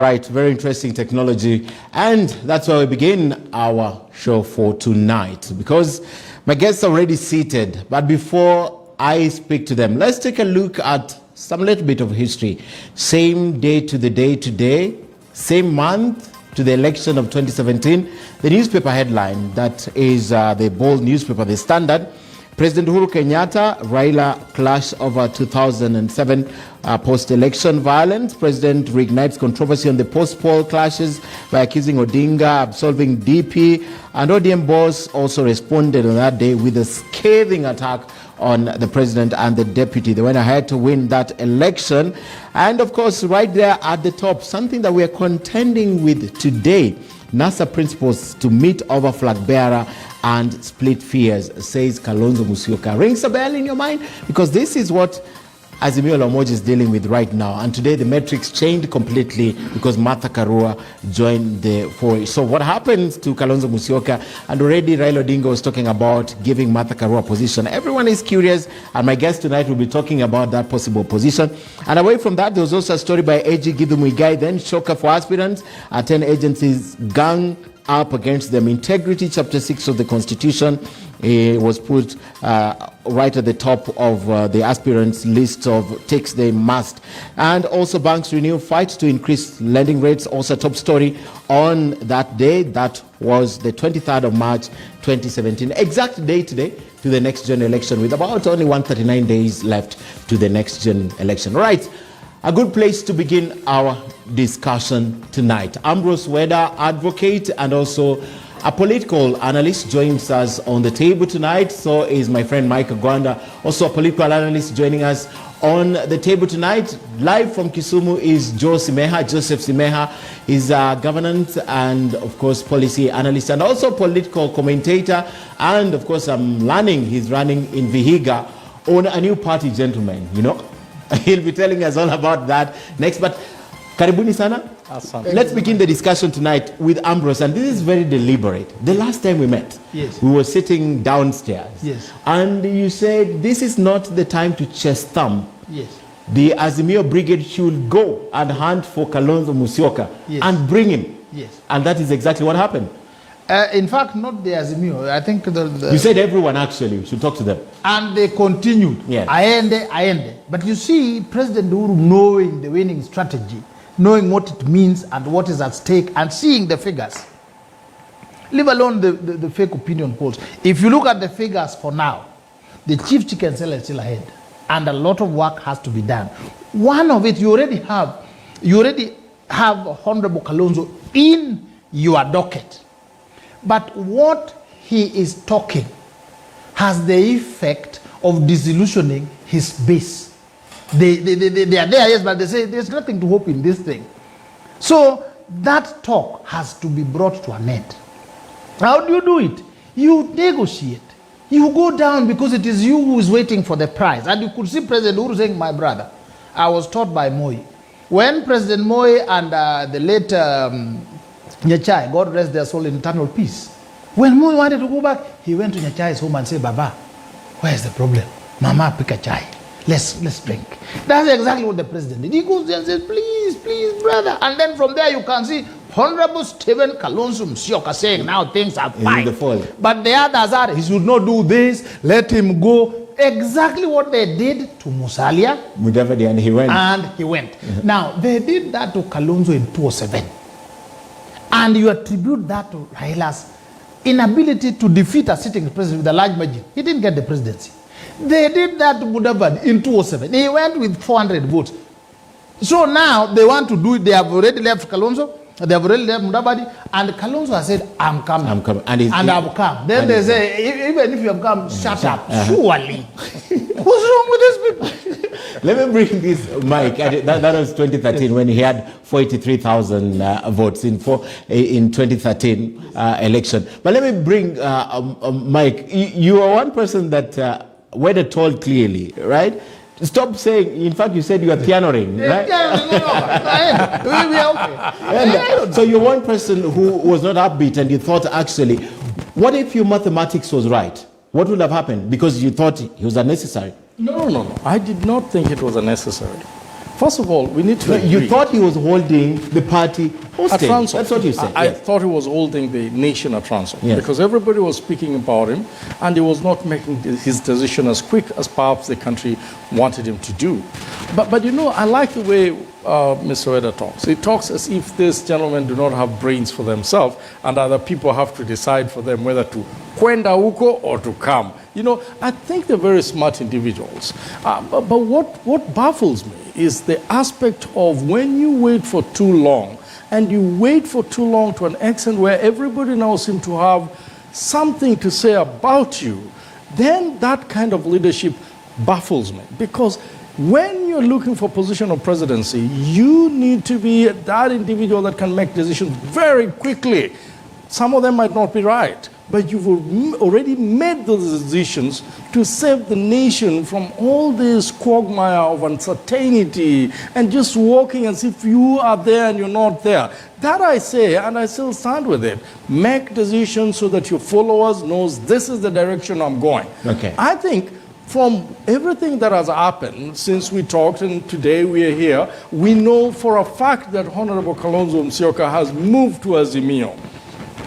Right, very interesting technology, and that's why we begin our show for tonight, because my guests are already seated. But before I speak to them, let's take a look at some little bit of history. Same day to the day today, same month to the election of 2017. The newspaper headline, that is the bold newspaper, The Standard. President Uhuru Kenyatta, Raila clash over 2007 post-election violence. President reignites controversy on the post-poll clashes by accusing Odinga, absolving DP. And ODM boss also responded on that day with a scathing attack on the president and the deputy. They went ahead to win that election. And of course, right there at the top, something that we are contending with today, NASA principles to meet over flag bearer and split fears, says Kalonzo Musyoka. Rings a bell in your mind? Because this is what Azimio la Umoja is dealing with right now. And today the metrics changed completely because Martha Karua joined the foray. So what happens to Kalonzo Musyoka? And already Raila Odinga was talking about giving Martha Karua a position. Everyone is curious, and my guest tonight will be talking about that possible position. And away from that, there was also a story by AG Githu Muigai, then shocker for aspirants. 10 agencies gang up against them. Integrity, Chapter 6 of the Constitution was put right at the top of the aspirants' list of ticks they must. And also banks renew fight to increase lending rates. Also a top story on that day. That was the 23rd of March 2017. Exact day today to the next gen election, with about only 139 days left to the next gen election. Right. A good place to begin our discussion tonight. Ambrose Weda, advocate and also a political analyst, joins us on the table tonight. So is my friend Mike Agwanda, also a political analyst, joining us on the table tonight. Live from Kisumu is Joseph Simekha. He's a governance and of course policy analyst and also political commentator. And of course I'm learning he's running in Vihiga on a new party, gentlemen, you know. He'll be telling us all about that next. But karibuni sana. Let's begin the discussion tonight with Ambrose, and this is very deliberate. The last time we met, yes, we were sitting downstairs, yes, and you said this is not the time to chest thumb. Yes. The Azimio Brigade should go and hunt for Kalonzo Musyoka, yes, and bring him. Yes. And that is exactly what happened. In fact, not the Azimio. I think you said everyone actually should talk to them. And they continued. Yes. Aende. But you see, President Uhuru, knowing the winning strategy, knowing what it means and what is at stake, and seeing the figures, leave alone the fake opinion polls. If you look at the figures for now, the chief chicken seller is still ahead, and a lot of work has to be done. One of it, you already have Honorable Kalonzo in your docket. But what he is talking has the effect of disillusioning his base. They are there, yes, but they say there's nothing to hope in this thing. So that talk has to be brought to an end. How do you do it? You negotiate. You go down because it is you who is waiting for the prize. And you could see President Uhuru saying, my brother, I was taught by Moi. When President Moi and the late Nyachai, God rest their soul in eternal peace, when Moi wanted to go back, he went to Nyachai's home and said, Baba, where's the problem? Mama, pick a chai. Let's drink. That's exactly what the president did. He goes there and says, please, brother. And then from there you can see Honorable Stephen Kalonzo Musyoka saying, now things are fine. But the others are, he should not do this, let him go. Exactly what they did to Musalia. And he went. Mm-hmm. Now, they did that to Kalonzo in 2007. And you attribute that to Raila's inability to defeat a sitting president with a large margin. He didn't get the presidency. They did that to Mudavadi in 2007. He went with 400 votes. So now they want to do it. They have already left Kalonzo. They have already left Mudavadi. And Kalonzo has said, I'm coming. And I've come. Then they say, even if you have come, shut up. Surely. What's wrong with these people? Let me bring this, Mike. That was 2013 when he had 43,000 votes in 2013 election. But let me bring Mike. You are one person that Weda told clearly, right? Stop saying, in fact, you said you are pianoing, right? No. So you're one person who was not upbeat and you thought, actually, what if your mathematics was right? What would have happened? Because you thought he was unnecessary. No. I did not think it was unnecessary. First of all, we need to agree. You thought he was holding the party hostage. At ransom. That's what you said. I thought he was holding the nation at ransom, Yes. because everybody was speaking about him, and he was not making his decision as quick as perhaps the country wanted him to do. But you know, I like the way Mr. Weda talks. He talks as if these gentlemen do not have brains for themselves, and other people have to decide for them whether to kwenda huko or to come. You know, I think they're very smart individuals. But what baffles me is the aspect of when you wait for too long, and you wait for too long to an extent where everybody now seems to have something to say about you, then that kind of leadership baffles me. Because when you're looking for position of presidency, you need to be that individual that can make decisions very quickly. Some of them might not be right, but you've already made those decisions to save the nation from all this quagmire of uncertainty and just walking as if you are there and you're not there. That I say, and I still stand with it. Make decisions so that your followers knows this is the direction I'm going. Okay. I think from everything that has happened since we talked and today we are here, we know for a fact that Honorable Kalonzo Musyoka has moved to Azimio.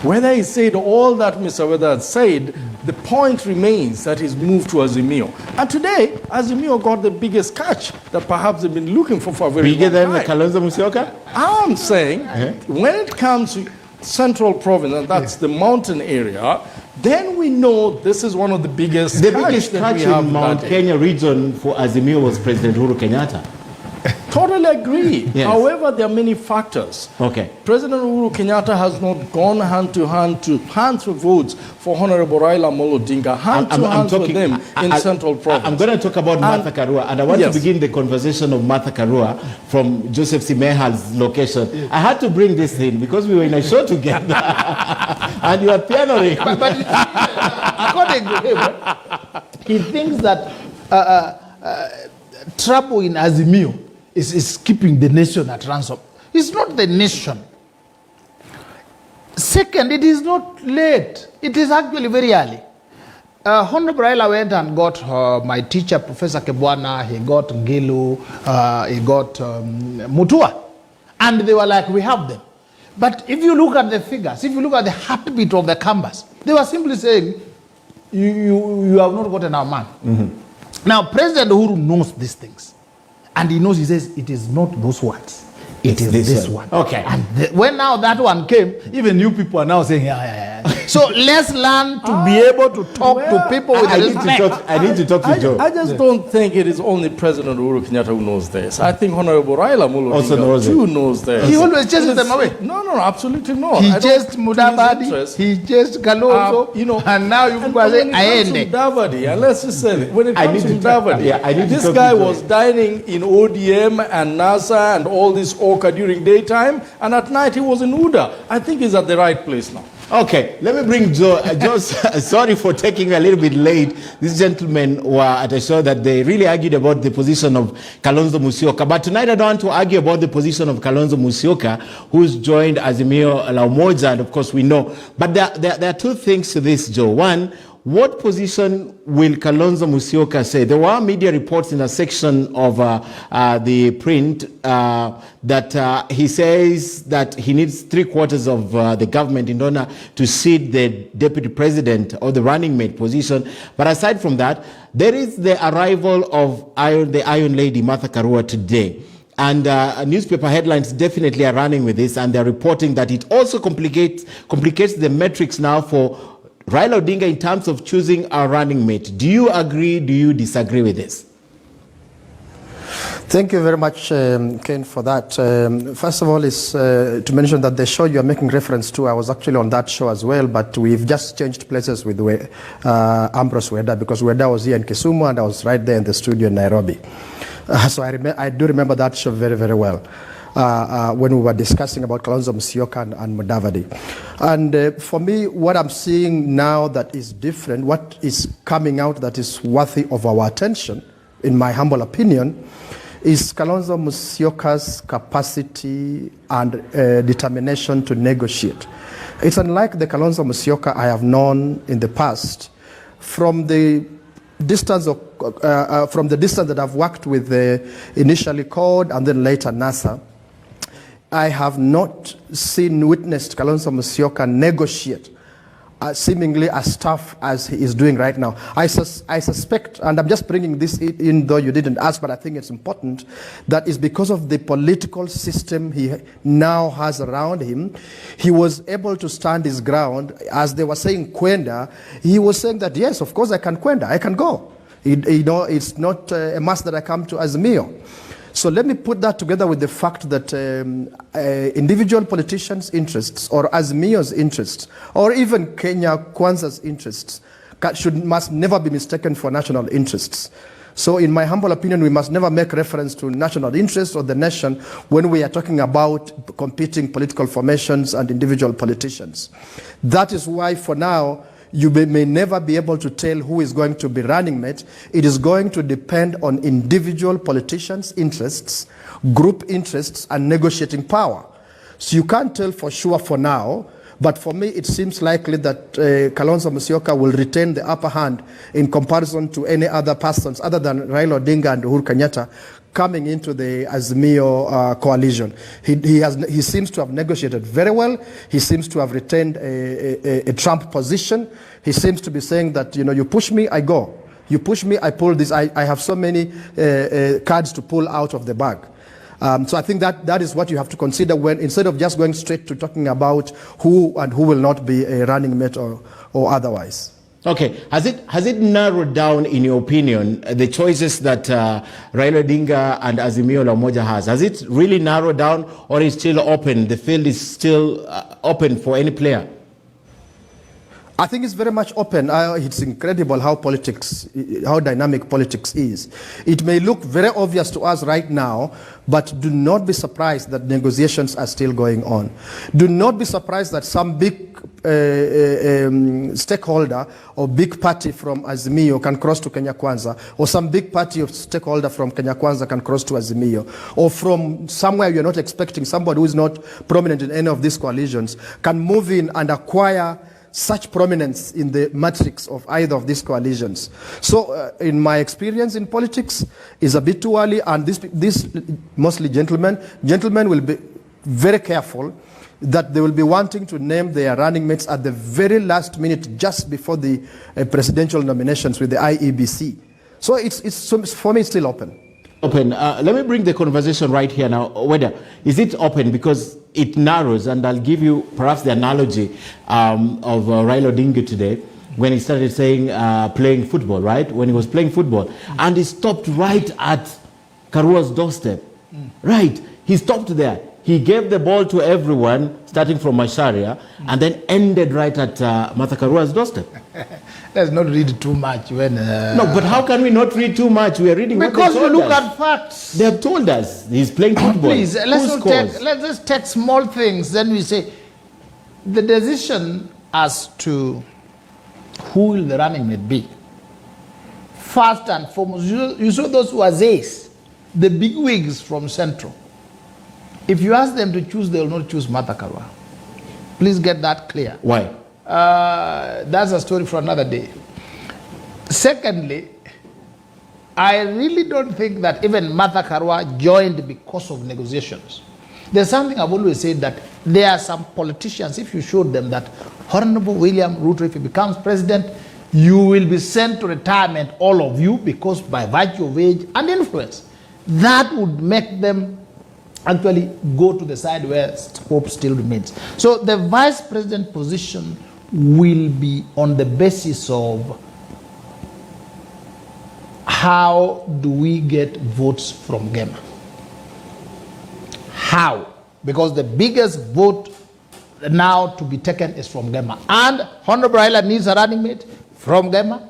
Whether he said all that Mr. Weda had said, the point remains that he's moved to Azimio. And today, Azimio got the biggest catch that perhaps they've been looking for a very Bigger long than time. Kalonzo Musyoka? I'm saying, when it comes to Central Province, and that's the mountain area, then we know this is one of the biggest The catch biggest that catch we have in Mount that Kenya region for Azimio was President Uhuru Kenyatta. Totally agree. Yes. However, there are many factors. Okay. President Uhuru Kenyatta has not gone hand to hand for votes for Honorable Raila Amolo Odinga, hand to hand for them in Central Province. I'm going to talk about Martha Karua, and I want Yes. to begin the conversation of Martha Karua from Joseph Simekha's location. I had to bring this in because we were in a show together, and you are pianoing. But according to him, he thinks that trouble in Azimio is keeping the nation at ransom. It's not the nation. Second, it is not late. It is actually very early. Honorable Raila went and got my teacher, Professor Kebwana, he got Ngilu, he got Mutua. And they were like, we have them. But if you look at the figures, if you look at the heartbeat of the canvas, they were simply saying, you have not gotten our man. Mm-hmm. Now, President Uhuru knows these things. And he knows, he says, it is not those words. It is this one. Okay. And when now that one came, even you people are now saying, yeah. So let's learn to be able to talk to people with respect. I need to talk to Joe. I just don't think it is only President Uhuru Kenyatta who knows this. I think Honorable Raila Amolo Also knows Odinga too it. knows this. He always chases them away. No, absolutely not. He I don't- chased to his Mudavadi, interest, he chased Kalonzo, and now you people are saying, Aende. Mudavadi, and let's just say, when it I comes need to to talk- Mudavadi, yeah, I need to this talk guy to Joe. was dining in ODM and NASA and all this Oka during daytime, and at night he was in UDA. I think he's at the right place now. Okay, let me bring Joe. Joe, sorry for taking a little bit late. These gentlemen were at a show that they really argued about the position of Kalonzo Musyoka. But tonight I don't want to argue about the position of Kalonzo Musyoka, who's joined Azimio La Umoja, and of course we know. But there are two things to this, Joe. One, what position will Kalonzo Musyoka say? There were media reports in a section of the print that he says that he needs 3/4 of the government in order to seat the deputy president or the running mate position. But aside from that, there is the arrival of the Iron Lady, Martha Karua, today. And newspaper headlines definitely are running with this, and they're reporting that it also complicates the metrics now for Raila Odinga in terms of choosing a running mate. Do you agree? Do you disagree with this? Thank you very much, Ken, for that. First of all, is to mention that the show you are making reference to, I was actually on that show as well, but we've just changed places with Ambrose Weda, because Weda was here in Kisumu and I was right there in the studio in Nairobi. So I do remember that show very, very well. When we were discussing about Kalonzo Musyoka and Mudavadi. And for me, what I'm seeing now that is different, what is coming out that is worthy of our attention, in my humble opinion, is Kalonzo Musyoka's capacity and determination to negotiate. It's unlike the Kalonzo Musyoka I have known in the past. From the distance of from the distance that I've worked with initially CORD and then later NASA, I have not witnessed Kalonzo Musyoka negotiate seemingly as tough as he is doing right now. I suspect, and I'm just bringing this in, though you didn't ask, but I think it's important, that is because of the political system he now has around him. He was able to stand his ground. As they were saying Kwenda, he was saying that, yes, of course I can Kwenda, I can go. It's not a must that I come to Azimio. So let me put that together with the fact that individual politicians' interests or Azimio's interests or even Kenya Kwanza's interests must never be mistaken for national interests. So in my humble opinion, we must never make reference to national interests or the nation when we are talking about competing political formations and individual politicians. That is why for now, you may never be able to tell who is going to be running mate. It is going to depend on individual politicians' interests, group interests, and negotiating power. So you can't tell for sure for now, but for me it seems likely that Kalonzo Musyoka will retain the upper hand in comparison to any other persons other than Raila Odinga and Uhuru Kenyatta coming into the Azimio coalition. He seems to have negotiated very well. He seems to have retained a Trump position. He seems to be saying that, you know, you push me, I go. You push me, I pull this. I have so many cards to pull out of the bag. So I think that is what you have to consider when, instead of just going straight to talking about who and who will not be a running mate or otherwise. Okay, has it narrowed down, in your opinion, the choices that Raila Odinga and Azimio la Umoja has? Has it really narrowed down, or is still open? The field is still open for any player? I think it's very much open. It's incredible how dynamic politics is. It may look very obvious to us right now, but do not be surprised that negotiations are still going on. Do not be surprised that some big stakeholder or big party from Azimio can cross to Kenya Kwanza, or some big party or stakeholder from Kenya Kwanza can cross to Azimio, or from somewhere you're not expecting, somebody who is not prominent in any of these coalitions can move in and acquire such prominence in the matrix of either of these coalitions. So in my experience in politics, is a bit too early, and this mostly gentlemen will be very careful that they will be wanting to name their running mates at the very last minute, just before the presidential nominations with the IEBC. So for me, it's still open. Open. Let me bring the conversation right here now. Weda, is it open? Because it narrows, and I'll give you perhaps the analogy of Raila Odinga today when he started saying playing football, right? When he was playing football, and he stopped right at Karua's doorstep. Right, he stopped there. He gave the ball to everyone, starting from Macharia, and then ended right at Martha Karua's doorstep. Let's not read too much when... No, but how can we not read too much? We are reading because what they we look told us. at facts. They have told us he's playing football. Please, let's just take small things. Then we say the decision as to who will the running mate be. First and foremost, you saw those who are Zays, the big wigs from Central. If you ask them to choose, they will not choose Martha Karua. Please get that clear. Why? That's a story for another day. Secondly, I really don't think that even Martha Karua joined because of negotiations. There's something I've always said, that there are some politicians, if you showed them that Honorable William Ruto, if he becomes president, you will be sent to retirement, all of you, because by virtue of age and influence, that would make them actually go to the side where hope still remains. So the vice president position will be on the basis of how do we get votes from Gema. How? Because the biggest vote now to be taken is from Gema. And Honorable Raila needs a running mate from Gema.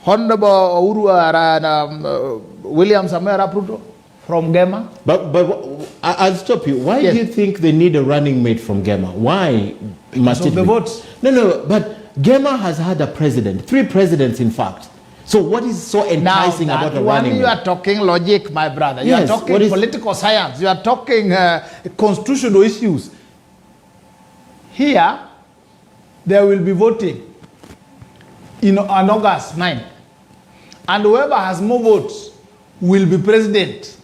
Honorable William Samoei Arap Ruto from Gema. But I'll stop you. Why Yes. do you think they need a running mate from Gema? Why must it the be? votes. No, but Gema has had a president, 3 presidents in fact. So what is so enticing now, about a one running you mate? are talking logic, my brother. You Yes, are talking what is- political science. You are talking constitutional issues. Here, there will be voting on August 9th. and whoever has more votes will be president.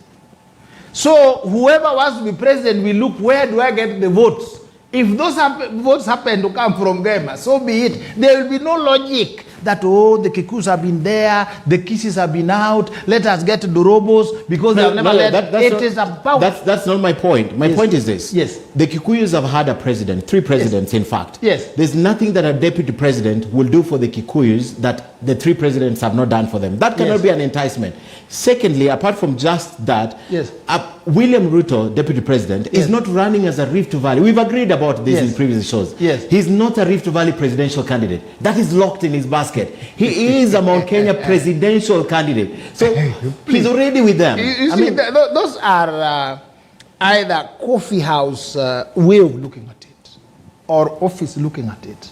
So whoever wants to be president will look, where do I get the votes? If those votes happen to come from Gema, so be it. There will be no logic that, oh, the Kikus have been there, the Kisses have been out, let us get the Dorobos, because they have never led. That's not my point. My point is this. Yes. The Kikuyus have had a president, 3 presidents, in fact. Yes. There's nothing that a deputy president will do for the Kikuyus that the 3 presidents have not done for them. That cannot be an enticement. Secondly, apart from just that, William Ruto, deputy president, is not running as a Rift Valley. We've agreed about this in previous shows. Yes. He's not a Rift Valley presidential candidate. That is locked in his basket. He is a Mount Kenya presidential candidate. So he's already with them. Those are either coffee house way of looking at it or office looking at it.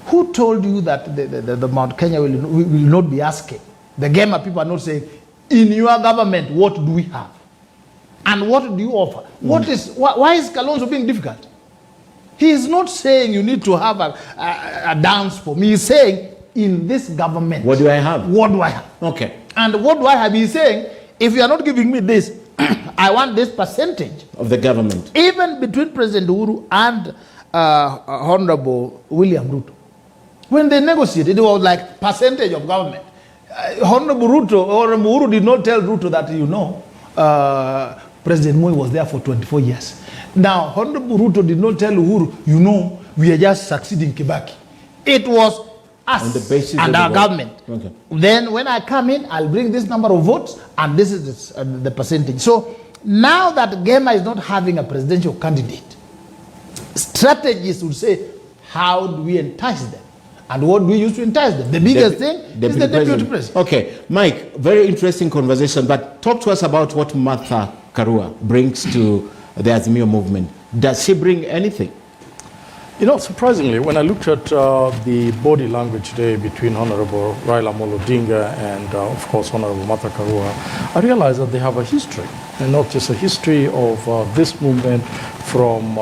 Who told you that the Mount Kenya will not be asking? The Gema people are not saying, in your government, what do we have? And what do you offer? Why is Kalonzo being difficult? He is not saying you need to have a dance for me. He's saying, in this government, what do I have? What do I have? Okay. And what do I have? He's saying, if you are not giving me this, I want this percentage of the government. Even between President Uhuru and Honorable William Ruto, when they negotiated, it was like percentage of government. Honorable Uhuru did not tell Ruto that, President Moi was there for 24 years. Now, Honorable Ruto did not tell Uhuru, we are just succeeding Kibaki. It was us on the basis and of our government. Okay. Then when I come in, I'll bring this number of votes, and this is the percentage. So now that Gema is not having a presidential candidate, strategists would say, how do we entice them? And what do we use to entice them? The biggest thing is the deputy president. Okay, Mike, very interesting conversation, but talk to us about what Martha Karua brings to the Azimio movement. Does she bring anything? Surprisingly, when I looked at the body language today between Honorable Raila Amolo Odinga and, of course, Honorable Martha Karua, I realized that they have a history, and not just a history of this movement from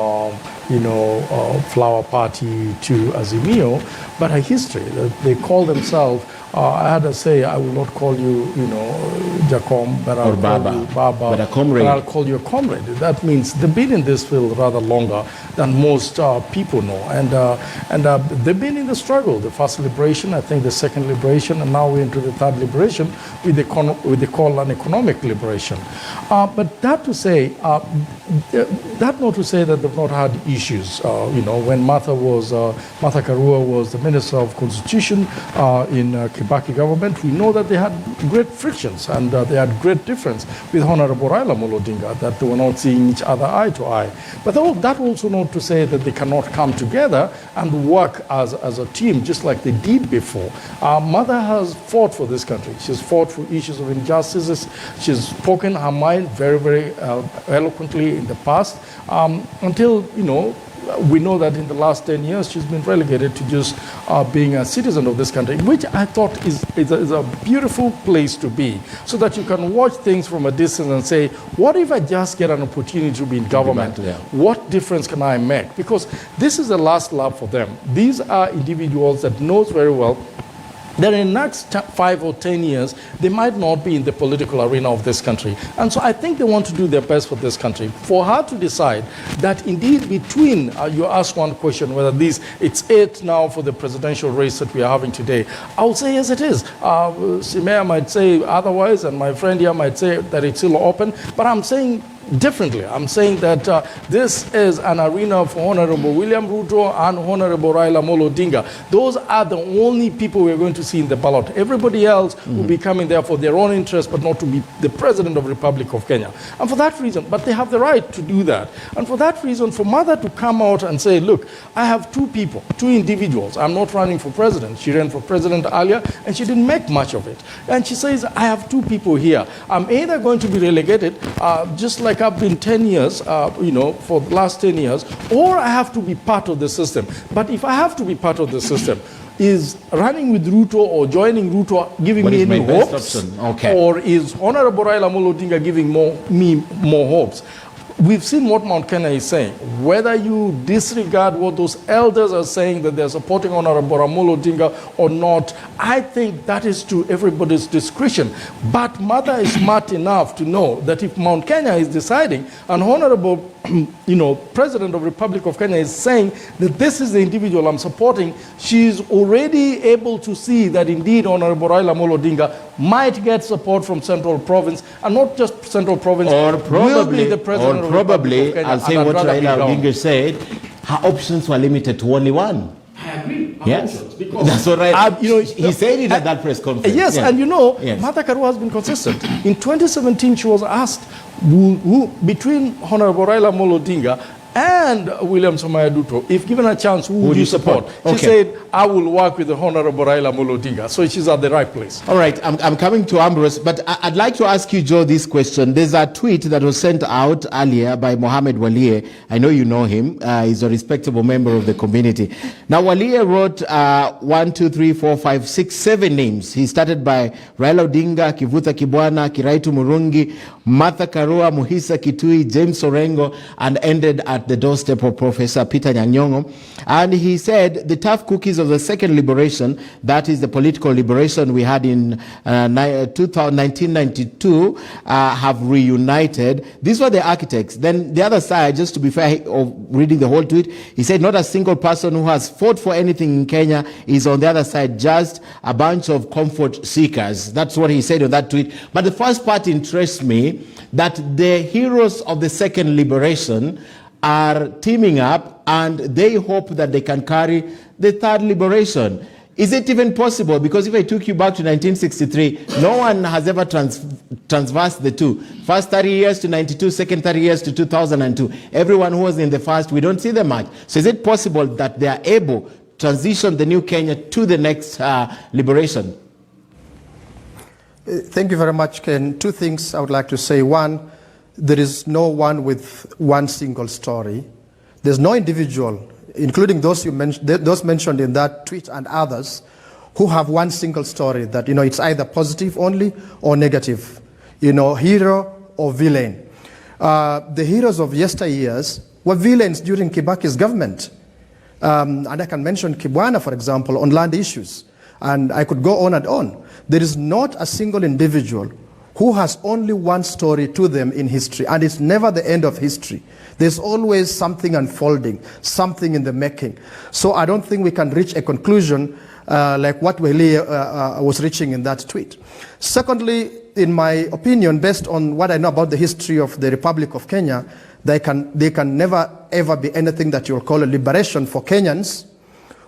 Flower Party to Azimio, but a history that they call themselves. I had to say, I will not call you, Jacom, but I'll call you Baba, but a comrade. But I'll call you a comrade. That means they've been in this field rather longer than most people know, and they've been in the struggle. The first liberation, I think the second liberation, and now we're into the third liberation with the call on economic liberation. But that to say, that not to say that they've not had issues. When Martha Karua was the Minister of Constitution in Kibaki government, we know that they had great frictions and they had great difference with Honorable Raila Amolo Odinga, that they were not seeing each other eye to eye. But that also not to say that they cannot come together and work as a team, just like they did before. Mother has fought for this country. She's fought for issues of injustices. She's spoken her mind very, very eloquently in the past, until, we know that in the last 10 years, she's been relegated to just being a citizen of this country, which I thought is a beautiful place to be, so that you can watch things from a distance and say, what if I just get an opportunity to be in government? What difference can I make? Because this is the last lap for them. These are individuals that knows very well that in the next 5 or 10 years, they might not be in the political arena of this country. And so I think they want to do their best for this country. For her to decide that indeed between, you ask one question, whether it's it now for the presidential race that we are having today. I will say yes, it is. Simekha might say otherwise, and my friend here might say that it's still open, but I'm saying differently. I'm saying that this is an arena for Honorable William Ruto and Honorable Raila Amolo Odinga. Those are the only people we're going to see in the ballot. Everybody else will be coming there for their own interest, but not to be the President of the Republic of Kenya. And for that reason, but they have the right to do that. And for that reason, for Mother to come out and say, look, I have 2 people, 2 individuals. I'm not running for president. She ran for president earlier, and she didn't make much of it. And she says, I have 2 people here. I'm either going to be relegated, just like I've been 10 years, for the last 10 years, or I have to be part of the system. But if I have to be part of the system, is running with Ruto or joining Ruto giving me any hopes? Okay. Or is Honorable Raila Amolo Odinga giving me more hopes? we've seen what Mount Kenya is saying. Whether you disregard what those elders are saying, that they're supporting Honorable Amolo Odinga or not, I think that is to everybody's discretion. But Mother is smart enough to know that if Mount Kenya is deciding, and Honorable President of the Republic of Kenya is saying that this is the individual I'm supporting, she's already able to see that indeed Honorable Raila Amolo Odinga might get support from Central Province, and not just Central Province, or probably, the President of the probably, Republic of Kenya. I'll say what Raila Odinga said, her options were limited to only one. I agree. Yes, that's what he said it at that press conference. Yes, yeah. And yes. Martha Karua has been consistent. In 2017, she was asked who between Honorable Raila Amolo Odinga and William Somaya Duto, if given a chance, who would you support? She said, I will work with the Honorable Raila Amolo Odinga. So she's at the right place. All right, I'm coming to Ambrose, but I'd like to ask you, Joe, this question. There's a tweet that was sent out earlier by Mohammed Walie. I know you know him. He's a respectable member of the community. Now, Walie wrote 1, 2, 3, 4, 5, 6, 7 names. He started by Raila Odinga, Kivuta Kibwana, Kiraitu Murungi, Martha Karua, Muhisa Kitui, James Orengo, and ended at the doorstep of Professor Peter Nyanyongo. And he said the tough cookies of the second liberation, that is the political liberation we had in 1992, have reunited. These were the architects. Then the other side, just to be fair, of reading the whole tweet, he said not a single person who has fought for anything in Kenya is on the other side, just a bunch of comfort seekers. That's what he said on that tweet. But the first part interests me, that the heroes of the second liberation are teaming up and they hope that they can carry the third liberation. Is it even possible? Because if I took you back to 1963, no one has ever transversed the two. First 30 years to 92, second 30 years to 2002. Everyone who was in the first, we don't see them much. So is it possible that they are able to transition the new Kenya to the next liberation? Thank you very much, Ken. Two things I would like to say. One, there is no one with one single story. There's no individual, including those mentioned in that tweet and others, who have one single story that, it's either positive only or negative, hero or villain. The heroes of yesteryears were villains during Kibaki's government. And I can mention Kibwana, for example, on land issues. And I could go on and on. There is not a single individual who has only one story to them in history, and it's never the end of history. There's always something unfolding, something in the making. So I don't think we can reach a conclusion like what Walie was reaching in that tweet. Secondly, in my opinion, based on what I know about the history of the Republic of Kenya, they can never ever be anything that you'll call a liberation for Kenyans,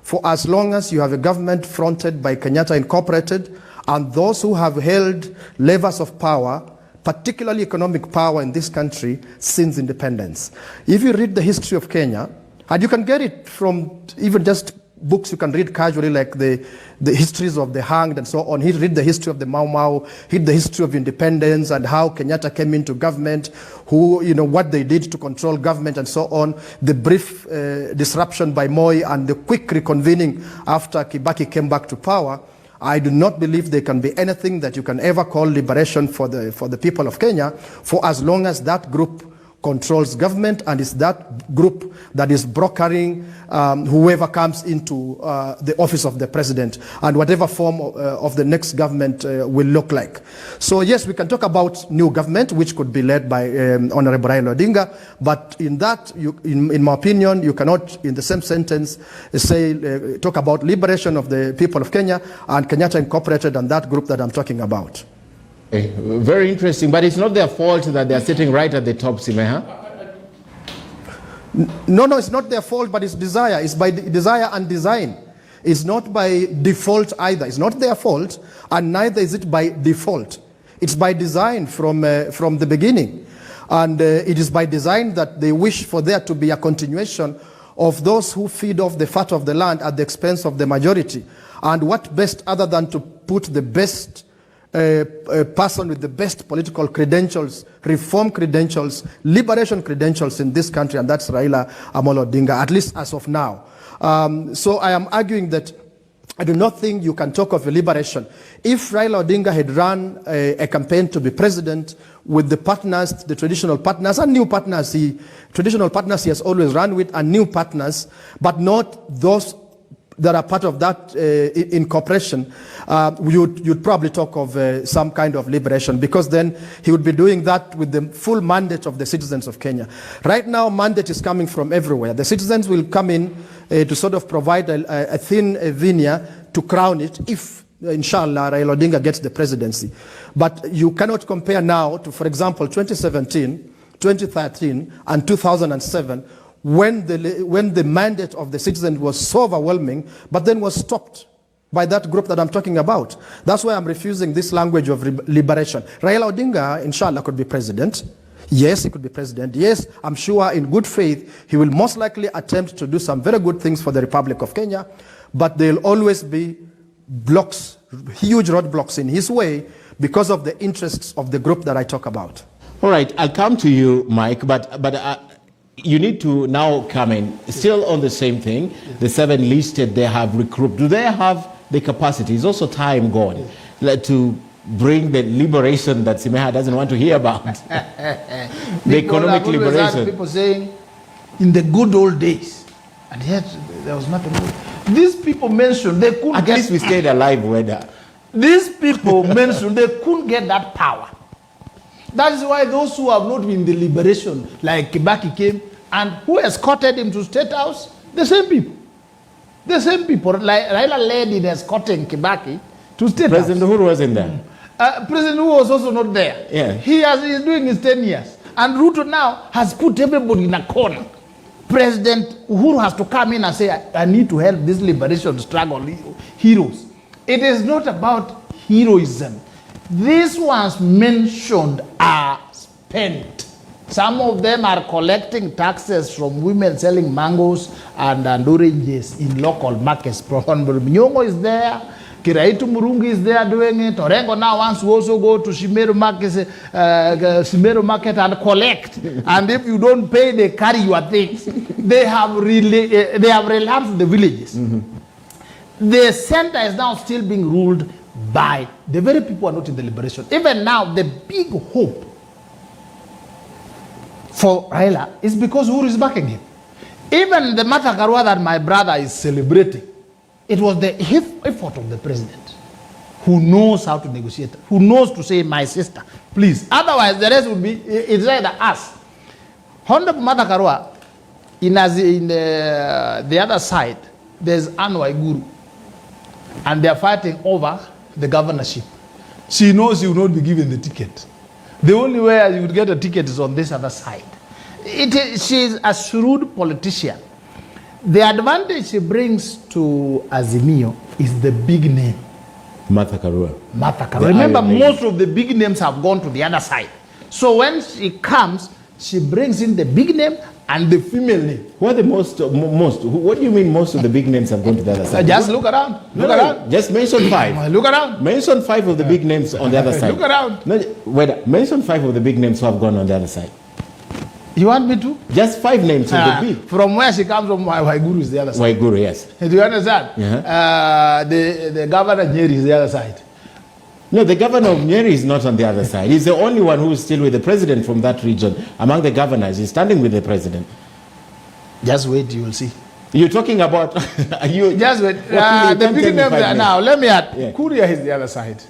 for as long as you have a government fronted by Kenyatta Incorporated, and those who have held levers of power, particularly economic power in this country since independence. If you read the history of Kenya, and you can get it from even just books you can read casually, like the histories of the hanged and so on. He read the history of the Mau Mau, read the history of independence and how Kenyatta came into government, what they did to control government and so on, the brief disruption by Moi and the quick reconvening after Kibaki came back to power. I do not believe there can be anything that you can ever call liberation for the people of Kenya, for as long as that group controls government, and it's that group that is brokering whoever comes into the office of the president and whatever form of the next government will look like. So yes, we can talk about new government, which could be led by Honorable Raila Odinga, but in that, in my opinion, you cannot in the same sentence say talk about liberation of the people of Kenya and Kenyatta Incorporated and that group that I'm talking about. Very interesting, but it's not their fault that they're sitting right at the top, Simekha. No, it's not their fault, but it's desire. It's by desire and design. It's not by default either. It's not their fault, and neither is it by default. It's by design from the beginning. And it is by design that they wish for there to be a continuation of those who feed off the fat of the land at the expense of the majority. And what best other than to put the best a person with the best political credentials, reform credentials, liberation credentials in this country, and that's Raila Amolo Odinga, at least as of now. So I am arguing that I do not think you can talk of a liberation. If Raila Odinga had run a campaign to be president with the partners, the traditional partners and new partners, traditional partners he has always run with and new partners, but not those that are part of that incorporation, you'd probably talk of some kind of liberation, because then he would be doing that with the full mandate of the citizens of Kenya. Right now, mandate is coming from everywhere. The citizens will come in to sort of provide a thin veneer to crown it if, inshallah, Raila Odinga gets the presidency. But you cannot compare now to, for example, 2017, 2013, and 2007, when the mandate of the citizen was so overwhelming, but then was stopped by that group that I'm talking about. That's why I'm refusing this language of liberation. Raila Odinga, inshallah, could be president. Yes, he could be president. Yes, I'm sure in good faith, he will most likely attempt to do some very good things for the Republic of Kenya, but there'll always be blocks, huge roadblocks in his way because of the interests of the group that I talk about. All right, I'll come to you, Mike, but you need to now come in. Still on the same thing, the 7 listed, they have recruited. Do they have the capacity? It's also time gone to bring the liberation that Simekha doesn't want to hear about. The economic liberation. People saying, in the good old days, and yet there was nothing good. These people mentioned they couldn't At least we stayed alive, Weda. These people mentioned they couldn't get that power. That is why those who have not been in the liberation, like Kibaki came, and who escorted him to State House? The same people. The same people. Like Raila led in escorting Kibaki to State House. President Uhuru wasn't there. President Uhuru was also not there. Yeah. He's doing his 10 years. And Ruto now has put everybody in a corner. President Uhuru has to come in and say, I need to help this liberation struggle heroes. It is not about heroism. These ones mentioned are spent. Some of them are collecting taxes from women selling mangoes and oranges in local markets. Honorable Nyong'o is there. Kiraitu Murungi is there doing it. Orengo now wants to also go to Shimeru Market and collect. And if you don't pay, they carry your things. They have relapsed the villages. Mm-hmm. The center is now still being ruled by the very people who are not in the liberation. Even now, the big hope for Raila is because Uhuru is backing him. Even the Martha Karua that my brother is celebrating, it was the effort of the president, who knows how to negotiate, who knows to say, my sister, please. Otherwise, the rest would be, it's either us. Honorable Martha Karua, in the other side, there's Anne Waiguru, and they're fighting over the governorship. She knows she will not be given the ticket. The only way you would get a ticket is on this other side. She's a shrewd politician. The advantage she brings to Azimio is the big name. Martha Karua. Martha Karua. Remember, most of the big names have gone to the other side. So when she comes, she brings in the big name and the female name. What are the most? What do you mean most of the big names have gone to the other side? Just look around. Look around. Just mention 5. Look around. Mention 5 of the big names on the other side. Look around. No, wait, mention 5 of the big names who have gone on the other side. You want me to? Just 5 names of the big. From where she comes from, Waiguru is the other side. Waiguru, yes. Do you understand? Uh-huh. The governor Nyeri is the other side. No, the governor of Nyeri is not on the other side. He's the only one who is still with the president from that region. Among the governors, he's standing with the president. Just wait, you will see. You're talking about... Just wait. The big name now, let me add. Yeah. Kuria is the other side.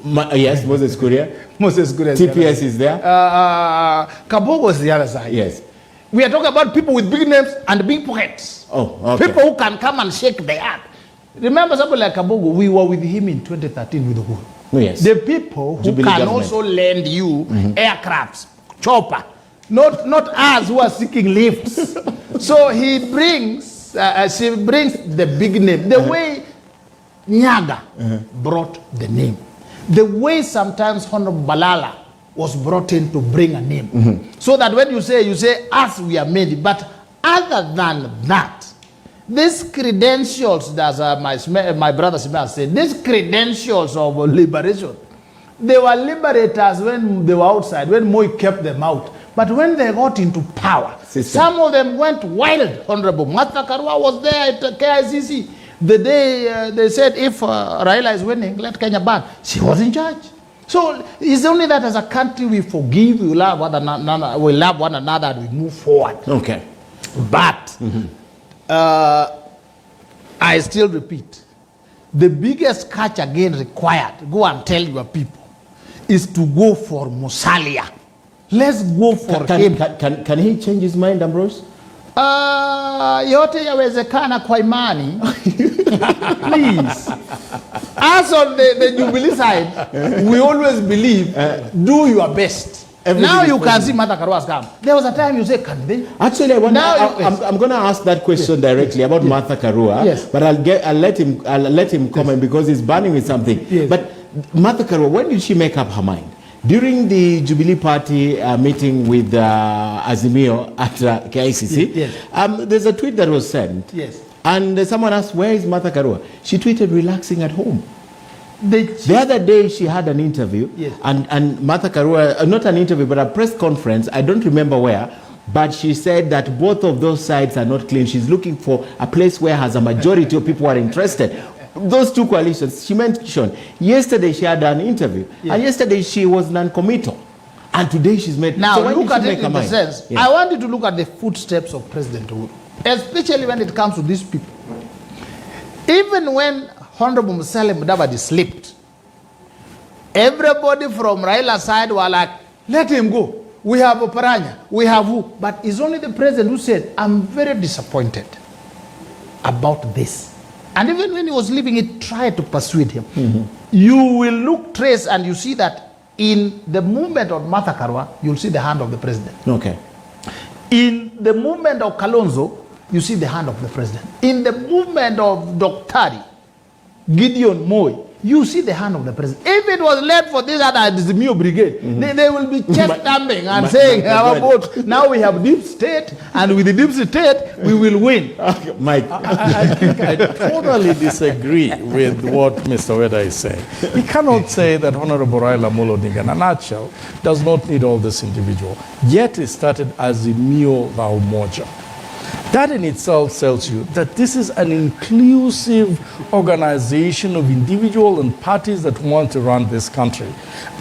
Yes, Moses Kuria. Moses Kuria. TPS is there. Kabogo is the other side. Yes. We are talking about people with big names and big pockets. Oh, okay. People who can come and shake the earth. Remember somebody like Kabogo, we were with him in 2013 with Uhuru. Oh, yes. The people who Jubilee can government. also lend you aircrafts, chopper, not us who are seeking lifts. So she brings the big name. The way Nyaga brought the name. The way sometimes Honorable Balala was brought in to bring a name. So that when you say us, we are many. But other than that, these credentials, as my brother Simekha said, these credentials of liberation, they were liberators when they were outside, when Moi kept them out. But when they got into power, some of them went wild. Honorable Martha Karua was there at KICC. The day they said if Raila is winning, let Kenya burn, she was in charge. So it's only that as a country we forgive, we love one another, and we move forward. Okay. But I still repeat, the biggest catch again required, go and tell your people, is to go for Musalia. Let's go for him. Can he change his mind, Ambrose? Yote yawezekana kwa imani. Please. As on the Jubilee side, we always believe, do your best. Now you can see Martha Karua has come. There was a time you say, can they? Actually, I'm going to ask that question directly about Martha Karua. Yes. But I'll let him comment because he's burning with something. Yes. But Martha Karua, when did she make up her mind? During the Jubilee Party meeting with Azimio at KICC, yes. There's a tweet that was sent. Yes. And someone asked, where is Martha Karua? She tweeted, relaxing at home. The other day she had an interview, yes. and Martha Karua, not an interview, but a press conference, I don't remember where, but she said that both of those sides are not clean. She's looking for a place where has a majority of people who are interested. Those two coalitions, she mentioned. Yesterday she had an interview, yes. And yesterday she was non-committal. And today she's made... Now so look at it in the sense, yeah. I want you to look at the footsteps of President Uhuru, especially when it comes to these people. Even when Honorable Musalia Mudavadi slipped, everybody from Raila's side were like, let him go. We have Oparanya, we have who? But it's only the president who said, I'm very disappointed about this. And even when he was leaving, he tried to persuade him. Mm-hmm. You will look, trace, and you see that in the movement of Martha Karua, you'll see the hand of the president. Okay. In the movement of Kalonzo, you see the hand of the president. In the movement of Dr. Gideon Moi, you see the hand of the president. If it was led for this other Azimio brigade, mm-hmm. they will be chest thumping and saying, our vote, now we have deep state, and with the deep state, we will win. Mike. I think I totally disagree with what Mr. Weda is saying. He cannot say that Honorable Raila Amolo Odinga, in a nutshell, does not need all this individual. Yet he started Azimio la Umoja. That in itself tells you that this is an inclusive organization of individuals and parties that want to run this country.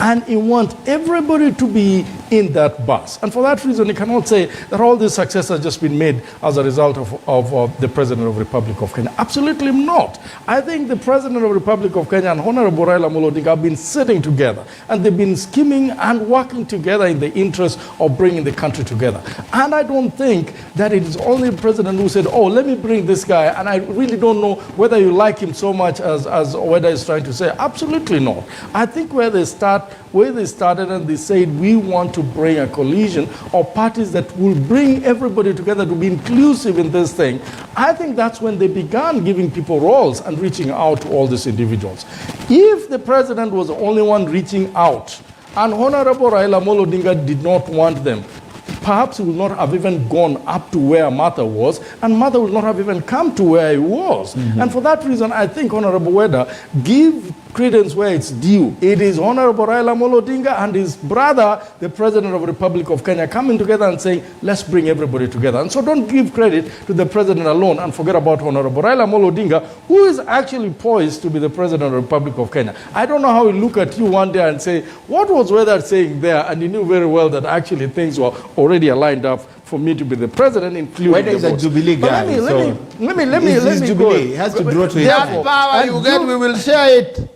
And he wants everybody to be in that bus. And for that reason, he cannot say that all this success has just been made as a result of the President of the Republic of Kenya. Absolutely not. I think the President of the Republic of Kenya and Honorable Raila Amolo Odinga have been sitting together, and they've been scheming and working together in the interest of bringing the country together. And I don't think that it is only the President who said, oh, let me bring this guy, and I really don't know whether you like him so much as Weda is trying to say. Absolutely not. I think where they started and they said, we want to bring a coalition of parties that will bring everybody together to be inclusive in this thing. I think that's when they began giving people roles and reaching out to all these individuals. If the president was the only one reaching out, and Honorable Raila Amolo Odinga did not want them, perhaps he would not have even gone up to where Martha was, and Martha would not have even come to where he was. Mm-hmm. And for that reason, I think Honorable Weda, give credence where it's due. It is Honorable Raila Amolo Odinga and his brother, the President of the Republic of Kenya, coming together and saying, let's bring everybody together. And so don't give credit to the President alone and forget about Honorable Raila Amolo Odinga, who is actually poised to be the President of the Republic of Kenya. I don't know how he look at you one day and say, what was Weda saying there? And he knew very well that actually things were already aligned up for me to be the president, including Weda is a Jubilee guy. Let me Jubilee. He has to draw to his that power you get, we will share it.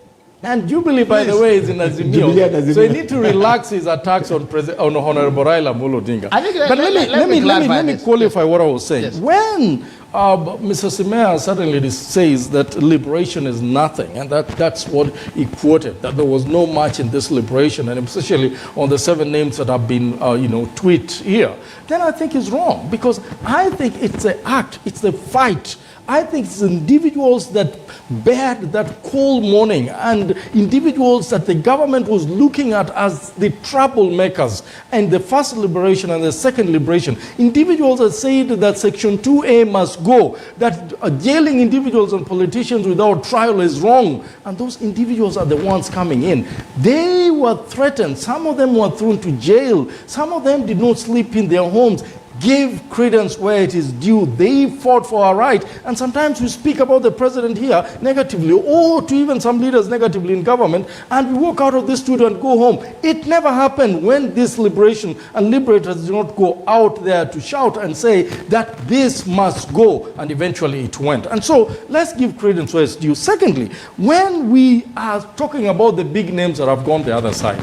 And Jubilee, by the way, is in Azimio. So you need to relax his attacks on Honorable Raila Amolo Odinga. But let me qualify what I was saying. Yes. When Mr. Simekha certainly says that liberation is nothing, and that's what he quoted, that there was no much in this liberation, and especially on the 7 names that have been, tweeted here, then I think he's wrong, because I think it's an act, it's a fight. I think it's individuals that bared that cold morning and individuals that the government was looking at as the troublemakers and the first liberation and the second liberation. Individuals that said that Section 2A must go, that jailing individuals and politicians without trial is wrong. And those individuals are the ones coming in. They were threatened. Some of them were thrown to jail. Some of them did not sleep in their homes. give credence where it is due. They fought for our right. And sometimes we speak about the president here negatively, or to even some leaders negatively in government, and we walk out of this studio and go home. It never happened when this liberation and liberators did not go out there to shout and say that this must go, and eventually it went. And so let's give credence where it's due. Secondly, when we are talking about the big names that have gone the other side,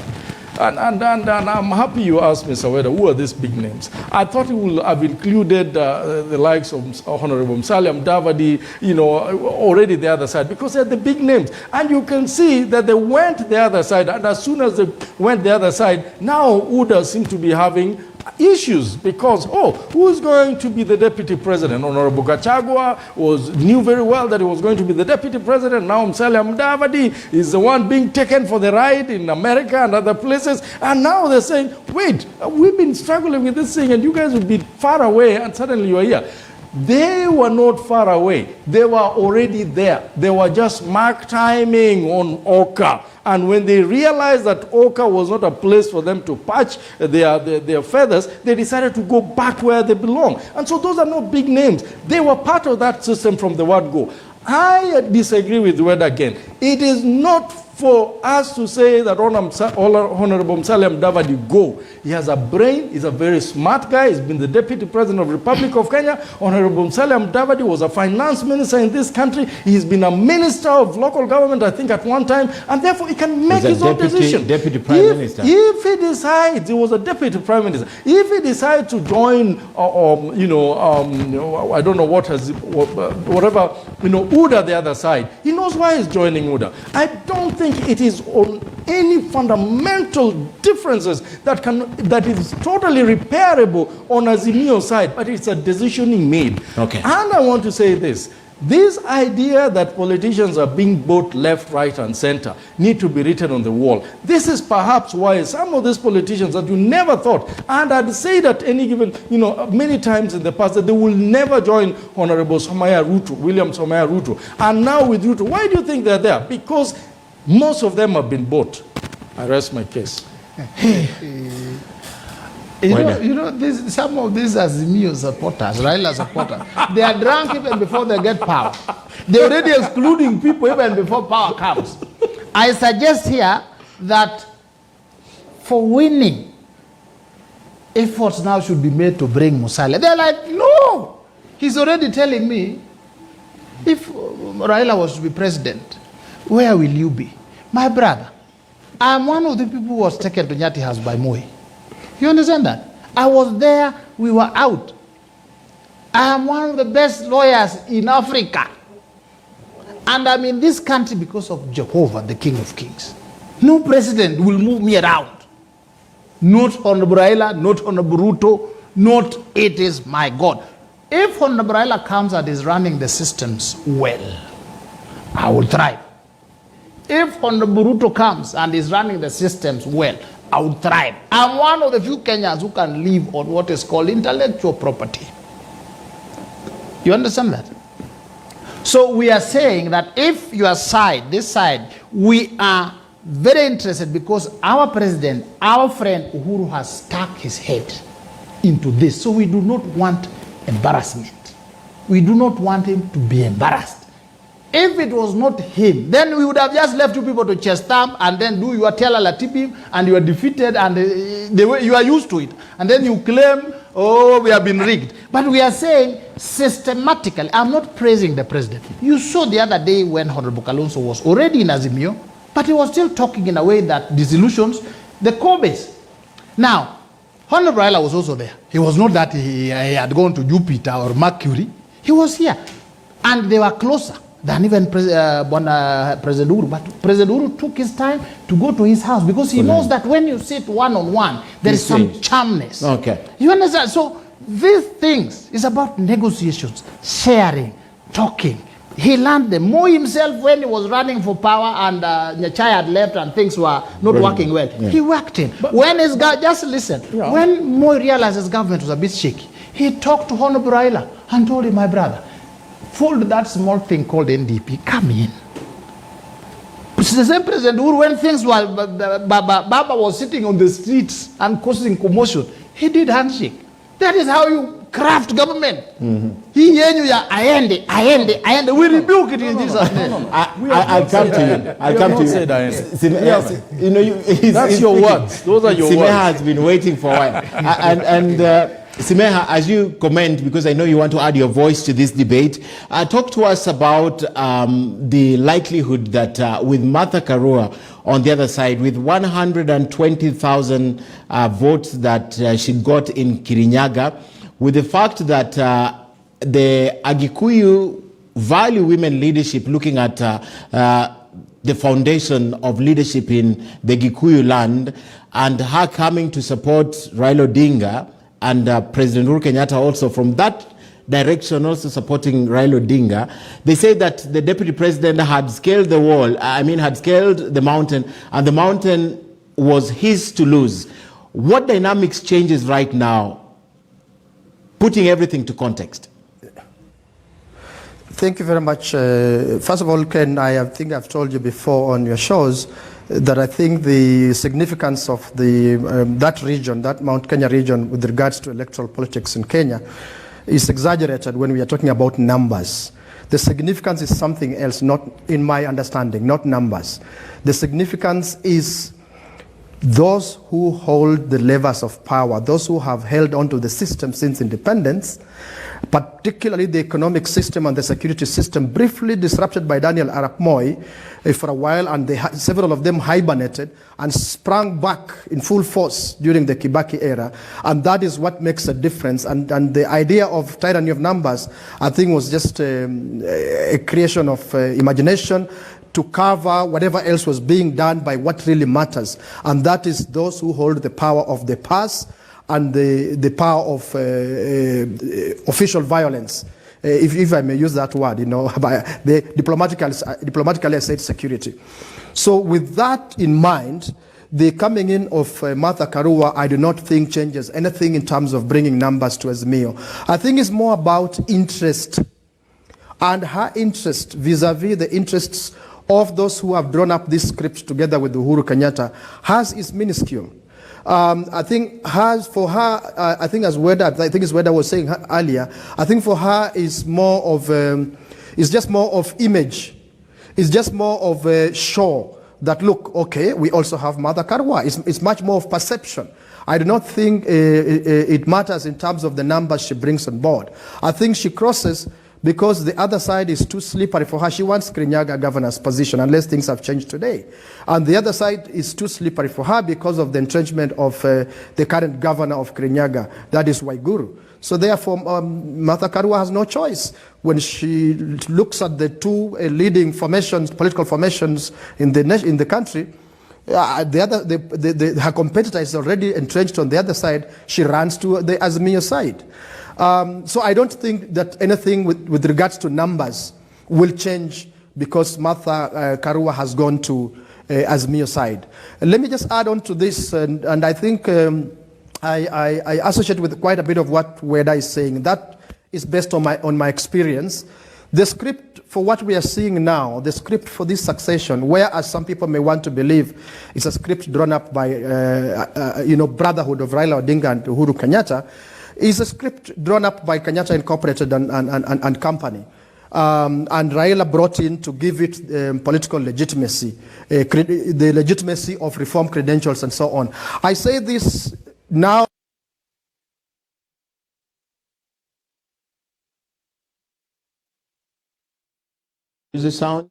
and I'm happy you asked, Mr. Weda, who are these big names? I thought it would have included the likes of Honorable Musalia Mudavadi, already the other side, because they're the big names. And you can see that they went the other side, and as soon as they went the other side, now UDA seem to be having issues because, who's going to be the deputy president? Honorable Gachagua knew very well that he was going to be the deputy president. Now Musalia Mudavadi is the one being taken for the ride in America and other places. And now they're saying, wait, we've been struggling with this thing and you guys will be far away and suddenly you're here. They were not far away. They were already there. They were just mark timing on Oka. And when they realized that Oka was not a place for them to patch their feathers, they decided to go back where they belong. And so those are not big names. They were part of that system from the word go. I disagree with Weda again. It is not for us to say that Honorable Musalia Mudavadi go. He has a brain, he's a very smart guy, he's been the Deputy President of the Republic of Kenya. Honorable Musalia Mudavadi was a finance minister in this country. He's been a minister of local government, I think, at one time, and therefore he can make his own decision. Deputy Prime Minister. If he decides, he was a Deputy Prime Minister, if he decides to join, I don't know whatever, UDA the other side, he knows why he's joining UDA. I don't think it is on any fundamental differences that is totally repairable on Azimio's side, but it's a decision he made. Okay. And I want to say this. This idea that politicians are being bought left, right, and center need to be written on the wall. This is perhaps why some of these politicians that you never thought, and I'd say that any given, many times in the past, that they will never join Honorable William Somaya Ruto. And now with Ruto, why do you think they're there? Because most of them have been bought. I rest my case. Some of these Azimio supporters, Raila supporters, they are drunk even before they get power. They're already excluding people even before power comes. I suggest here that for winning, efforts now should be made to bring Musalia. They're like, no! He's already telling me, if Raila was to be president, where will you be? My brother, I'm one of the people who was taken to Nyati House by Moi. You understand that? I was there, we were out. I am one of the best lawyers in Africa. And I'm in this country because of Jehovah, the King of Kings. No president will move me around. Not Honorable Raila, not Honorable Ruto, not it is my God. If Honorable Raila comes and is running the systems well, I will thrive. If Honorable Ruto comes and is running the systems well, I would thrive. I'm one of the few Kenyans who can live on what is called intellectual property. You understand that? So we are saying that if your side, this side, we are very interested because our president, our friend Uhuru has stuck his head into this. So we do not want embarrassment. We do not want him to be embarrassed. If it was not him, then we would have just left you people to chest stamp and then do your tell-all tipim and you are defeated and the way you are used to it. And then you claim, we have been rigged. But we are saying systematically, I'm not praising the president. You saw the other day when Honorable Kalonzo was already in Azimio, but he was still talking in a way that disillusions the core base. Now, Honorable Raila was also there. He was not that he had gone to Jupiter or Mercury. He was here. And they were closer than even President Uhuru. But President Uhuru took his time to go to his house because he knows that when you sit one-on-one, there is some charmness. Okay. You understand? So these things is about negotiations, sharing, talking. He learned them. Moi himself, when he was running for power and Nyachai had left and things were not working well, he worked in. But when his just listen, when Moi realized his government was a bit shaky, he talked to Honorable Raila and told him, my brother, fold that small thing called NDP, come in. It's the same President Uhuru, when things were, Baba was sitting on the streets and causing commotion, he did handshake. That is how you craft government. Hii yenyu ya aende. We rebuke it in Jesus' name. I'll come to you. I'll come to you. You know, that's your words. Those are your words. Simekha has been waiting for a while. and Simekha, as you comment, because I know you want to add your voice to this debate, talk to us about the likelihood that with Martha Karua on the other side, with 120,000 votes that she got in Kirinyaga, with the fact that the Agikuyu value women leadership, looking at the foundation of leadership in the Gikuyu land, and her coming to support Raila Odinga, and President Uhuru Kenyatta also from that direction also supporting Raila Odinga. They say that the deputy president had scaled the wall, had scaled the mountain, and the mountain was his to lose. What dynamics changes right now, putting everything to context? Thank you very much. First of all, Ken, I think I've told you before on your shows that I think the significance of that region, that Mount Kenya region, with regards to electoral politics in Kenya, is exaggerated when we are talking about numbers. The significance is something else, not in my understanding, not numbers. The significance is those who hold the levers of power, those who have held onto the system since independence, particularly the economic system and the security system, briefly disrupted by Daniel Arap Moi for a while, and several of them hibernated and sprang back in full force during the Kibaki era, and that is what makes a difference. And the idea of tyranny of numbers, I think, was just a creation of imagination to cover whatever else was being done by what really matters, and that is those who hold the power of the purse and the power of official violence, if I may use that word, the diplomatically I said security. So with that in mind, the coming in of Martha Karua, I do not think changes anything in terms of bringing numbers to Azimio. I think it's more about interest, and her interest vis-a-vis the interests of those who have drawn up this script together with Uhuru Kenyatta is minuscule. I think for her, I think as Weda was saying earlier, I think for her is more of, it's just more of image. It's just more of a show that, look, okay, we also have Martha Karua. It's much more of perception. I do not think it matters in terms of the numbers she brings on board. I think she crosses because the other side is too slippery for her. She wants Kirinyaga governor's position unless things have changed today. And the other side is too slippery for her because of the entrenchment of the current governor of Kirinyaga, that is Waiguru. So therefore, Martha Karua has no choice when she looks at the two leading formations, political formations in the country. Her competitor is already entrenched on the other side. She runs to the Azimio side. So I don't think that anything with regards to numbers will change because Martha Karua has gone to Azimio side. Let me just add on to this, and I think I associate with quite a bit of what Weda is saying. That is based on my experience. The script for what we are seeing now, the script for this succession, whereas some people may want to believe it's a script drawn up by brotherhood of Raila Odinga and Uhuru Kenyatta, is a script drawn up by Kenyatta Incorporated and company. And Raila brought in to give it political legitimacy, the legitimacy of reform credentials and so on. I say this now. Is the sound?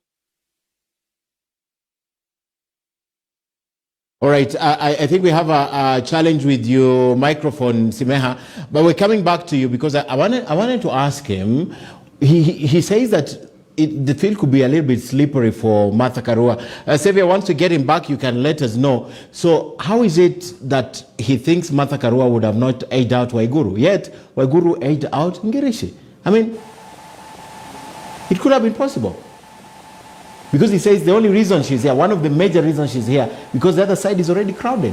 All right, I think we have a challenge with your microphone, Simekha, but we're coming back to you because I wanted to ask him. He says that the field could be a little bit slippery for Martha Karua. Xavier, once we get him back, you can let us know. So how is it that he thinks Martha Karua would have not edged out Waiguru, yet Waiguru edged out Ngirishi? I mean, it could have been possible. Because he says the only reason she's here, one of the major reasons she's here, because the other side is already crowded.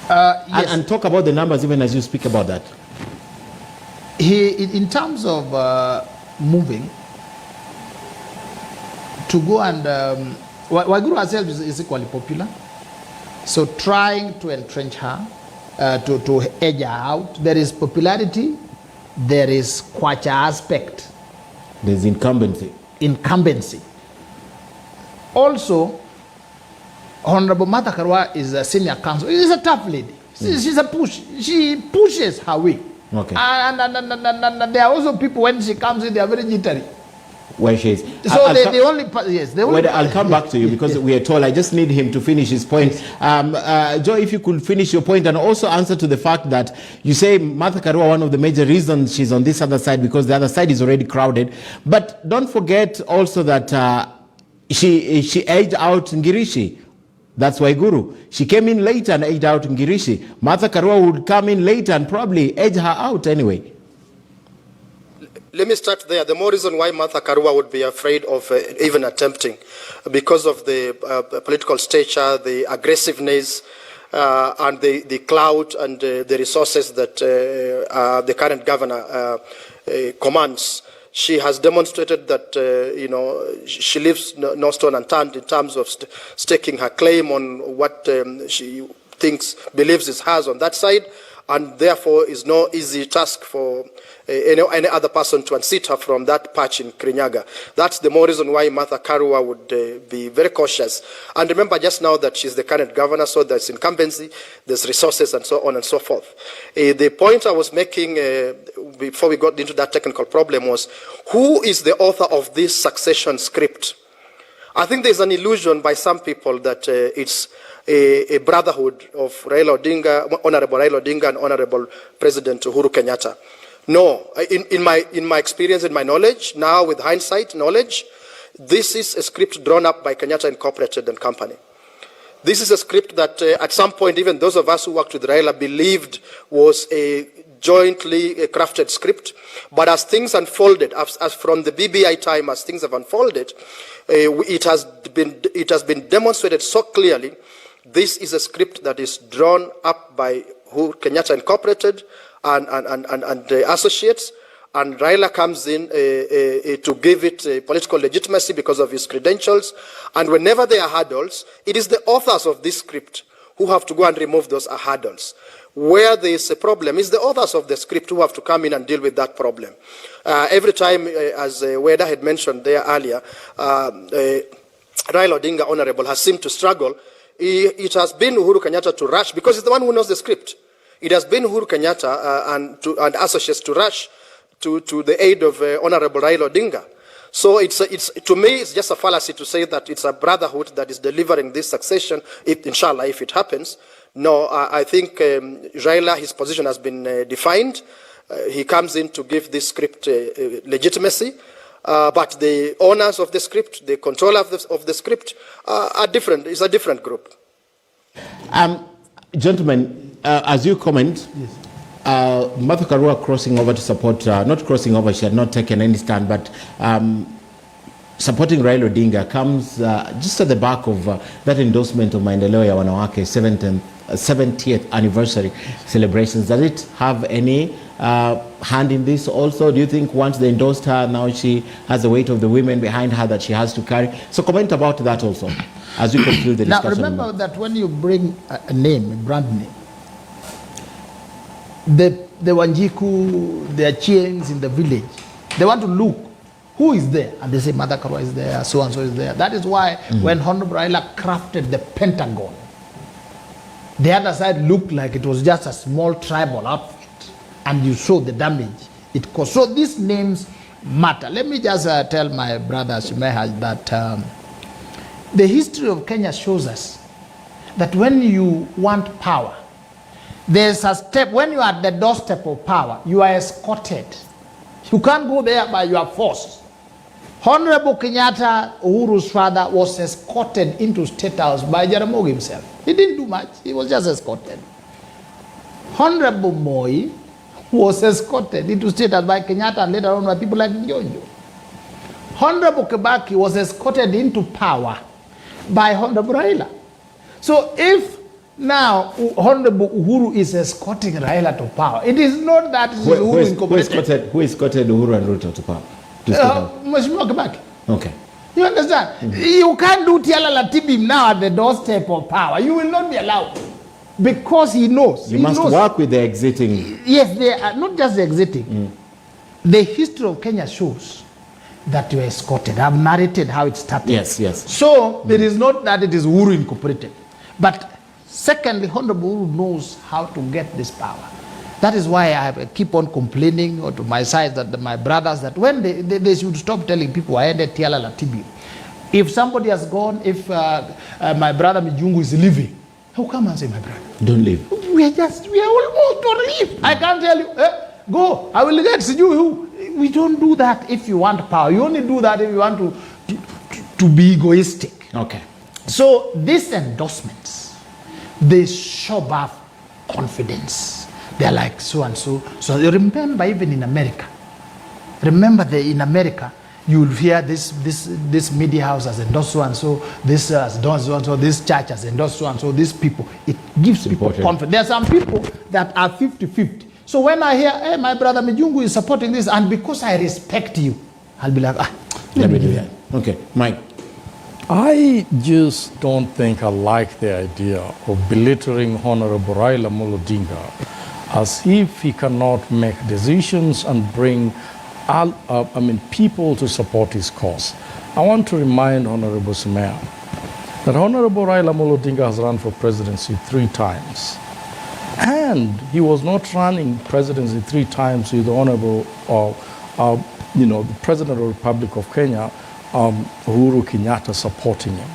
Yes. And talk about the numbers even as you speak about that. In terms of moving, to go and... Waiguru herself is equally popular. So trying to entrench her to edge her out. There is popularity, there is kwacha aspect. There's incumbency. Also, Honorable Martha Karua is a senior counsel. She's a tough lady. She's a push. She pushes her way. Okay. And there are also people, when she comes in, they are very jittery. Where she is. So I'll come back to you because we are told. I just need him to finish his point. Joe, if you could finish your point and also answer to the fact that you say Martha Karua, one of the major reasons she's on this other side because the other side is already crowded. But don't forget also that she edged out Ngirishi. That's why Guru. She came in later and edged out Ngirishi. Martha Karua would come in later and probably edge her out anyway. Let me start there. The more reason why Martha Karua would be afraid of even attempting, because of the political stature, the aggressiveness, and the clout and the resources that the current governor commands. She has demonstrated that she leaves no stone unturned in terms of staking her claim on what she believes is hers on that side, and therefore is no easy task for any other person to unseat her from that patch in Kirinyaga. That's the more reason why Martha Karua would be very cautious. And remember just now that she's the current governor, so there's incumbency, there's resources, and so on and so forth. The point I was making before we got into that technical problem was, who is the author of this succession script? I think there's an illusion by some people that it's a brotherhood of Raila Odinga, Honorable Raila Odinga and Honorable President Uhuru Kenyatta. No, in my experience, in my knowledge, now with hindsight knowledge, this is a script drawn up by Kenyatta Incorporated and Company. This is a script that at some point, even those of us who worked with Raila believed was a jointly crafted script. But as things unfolded, as from the BBI time, as things have unfolded, it has been demonstrated so clearly. This is a script that is drawn up by Kenyatta Incorporated and the associates, and Raila comes in to give it political legitimacy because of his credentials. And whenever there are hurdles, it is the authors of this script who have to go and remove those hurdles. Where there is a problem, it's the authors of the script who have to come in and deal with that problem. Every time, as Weda had mentioned there earlier, Raila Odinga, Honorable, has seemed to struggle. It has been Uhuru Kenyatta to rush, because he's the one who knows the script. It has been Uhuru Kenyatta and associates to rush to the aid of Honorable Raila Odinga. So to me, it's just a fallacy to say that it's a brotherhood that is delivering this succession, inshallah, if it happens. No, I think Raila, his position has been defined. He comes in to give this script legitimacy. But the owners of the script, the controller of the script, are different. It's a different group. Gentlemen, as you comment, yes. Martha Karua crossing over to support, not crossing over, she had not taken any stand, but supporting Raila Odinga comes just at the back of that endorsement of Maendeleo ya Wanawake 70th anniversary celebrations. Does it have any hand in this also? Do you think once they endorsed her, now she has the weight of the women behind her that she has to carry? So comment about that also as you conclude the discussion. Now remember that when you bring a name, a brand name, the Wanjiku, the Achiens in the village, they want to look who is there, and they say Martha Karua is there, so and so is there. That is why when Honorable Raila crafted the Pentagon, the other side looked like it was just a small tribal outfit, and you saw the damage it caused. So these names matter. Let me just tell my brother Simekha that the history of Kenya shows us that when you want power, there's a step. When you are at the doorstep of power, you are escorted. You can't go there by your force. Honorable Kenyatta, Uhuru's father, was escorted into State House by Jaramogi himself. He didn't do much. He was just escorted. Honorable Moi was escorted into State House by Kenyatta and later on by people like Njonjo. Honorable Kibaki was escorted into power by Honorable Raila. So if now Honorable Uhuru is escorting Raila to power, it is not that who escorted Uhuru and Ruto to power? Mheshimiwa Kibaki. Okay. You understand? You can't do Tiala Latibim now at the doorstep of power. You will not be allowed. because he knows. You he must knows. work with the exiting. Yes, they are not just the exiting. The history of Kenya shows that you are escorted. I've narrated how it started. Yes, yes. So there is not that it is Uhuru Incorporated. But secondly, Honorable Uhuru knows how to get this power. That is why I keep on complaining or to my side that my brothers that when they should stop telling people I ended Tiala Latibi. If somebody has gone, if my brother Mijungu is leaving, how come and say my brother? Don't leave. We are almost to leave. I can't tell you, go, I will get you. We don't do that if you want power. You only do that if you want to be egoistic. Okay. So these endorsements, they show off confidence. They're like so and so. So you remember even in America. Remember in America, you will hear this media house has endorsed so and so, this has done so and so, this church has endorsed so and so, these people. It gives people confidence. There are some people that are 50-50. So when I hear, hey, my brother Mijungu is supporting this, and because I respect you, I'll be like, let me do that. Okay, Mike. I just don't think I like the idea of belittling Honorable Raila Amolo Odinga as if he cannot make decisions and bring people to support his cause. I want to remind Honorable Simekha that Honorable Raila Amolo Odinga has run for presidency 3 times. And he was not running presidency 3 times with the Honorable, the President of the Republic of Kenya, Uhuru Kenyatta, supporting him.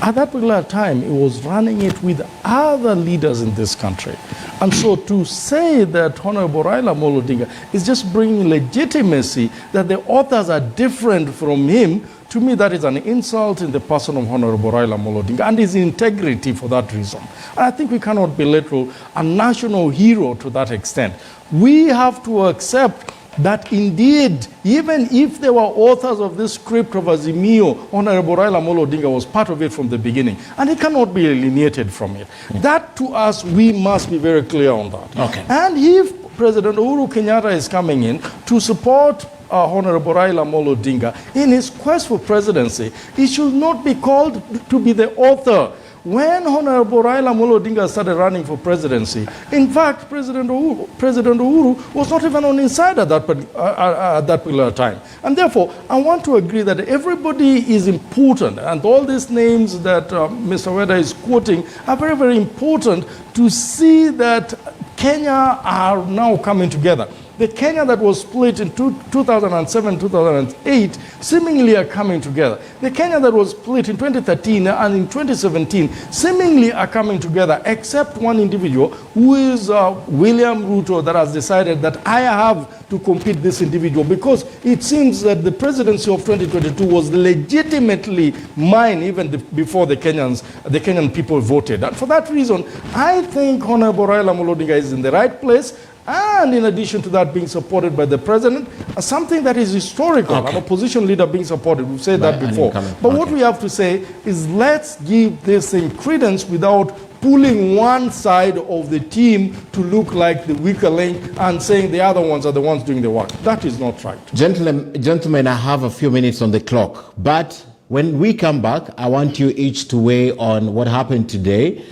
At that particular time, he was running it with other leaders in this country. And so to say that Honorable Raila Amolo Odinga is just bringing legitimacy, that the authors are different from him, to me that is an insult in the person of Honorable Raila Amolo Odinga and his integrity for that reason. And I think we cannot belittle a national hero to that extent. We have to accept that indeed, even if there were authors of this script of Azimio, Honorable Raila Amolo Odinga was part of it from the beginning, and he cannot be alienated from it. That, to us, we must be very clear on that. Okay. And if President Uhuru Kenyatta is coming in to support Honorable Raila Amolo Odinga in his quest for presidency, he should not be called to be the author. When Honorable Raila Amolo Odinga started running for presidency, in fact, President Uhuru was not even on his side at that particular time. And therefore, I want to agree that everybody is important, and all these names that Mr. Weda is quoting are very, very important to see that Kenya are now coming together. The Kenya that was split in 2007, 2008 seemingly are coming together. The Kenya that was split in 2013 and in 2017 seemingly are coming together, except one individual who is William Ruto, that has decided that I have to compete this individual because it seems that the presidency of 2022 was legitimately mine even before the Kenyan people voted. And for that reason, I think Honorable Raila Amolo Odinga is in the right place. And in addition to that, being supported by the president, something that is historical, an opposition leader being supported. We've said that before. But what we have to say is let's give this thing credence without pulling one side of the team to look like the weaker link and saying the other ones are the ones doing the work. That is not right. Gentlemen, I have a few minutes on the clock. But when we come back, I want you each to weigh on what happened today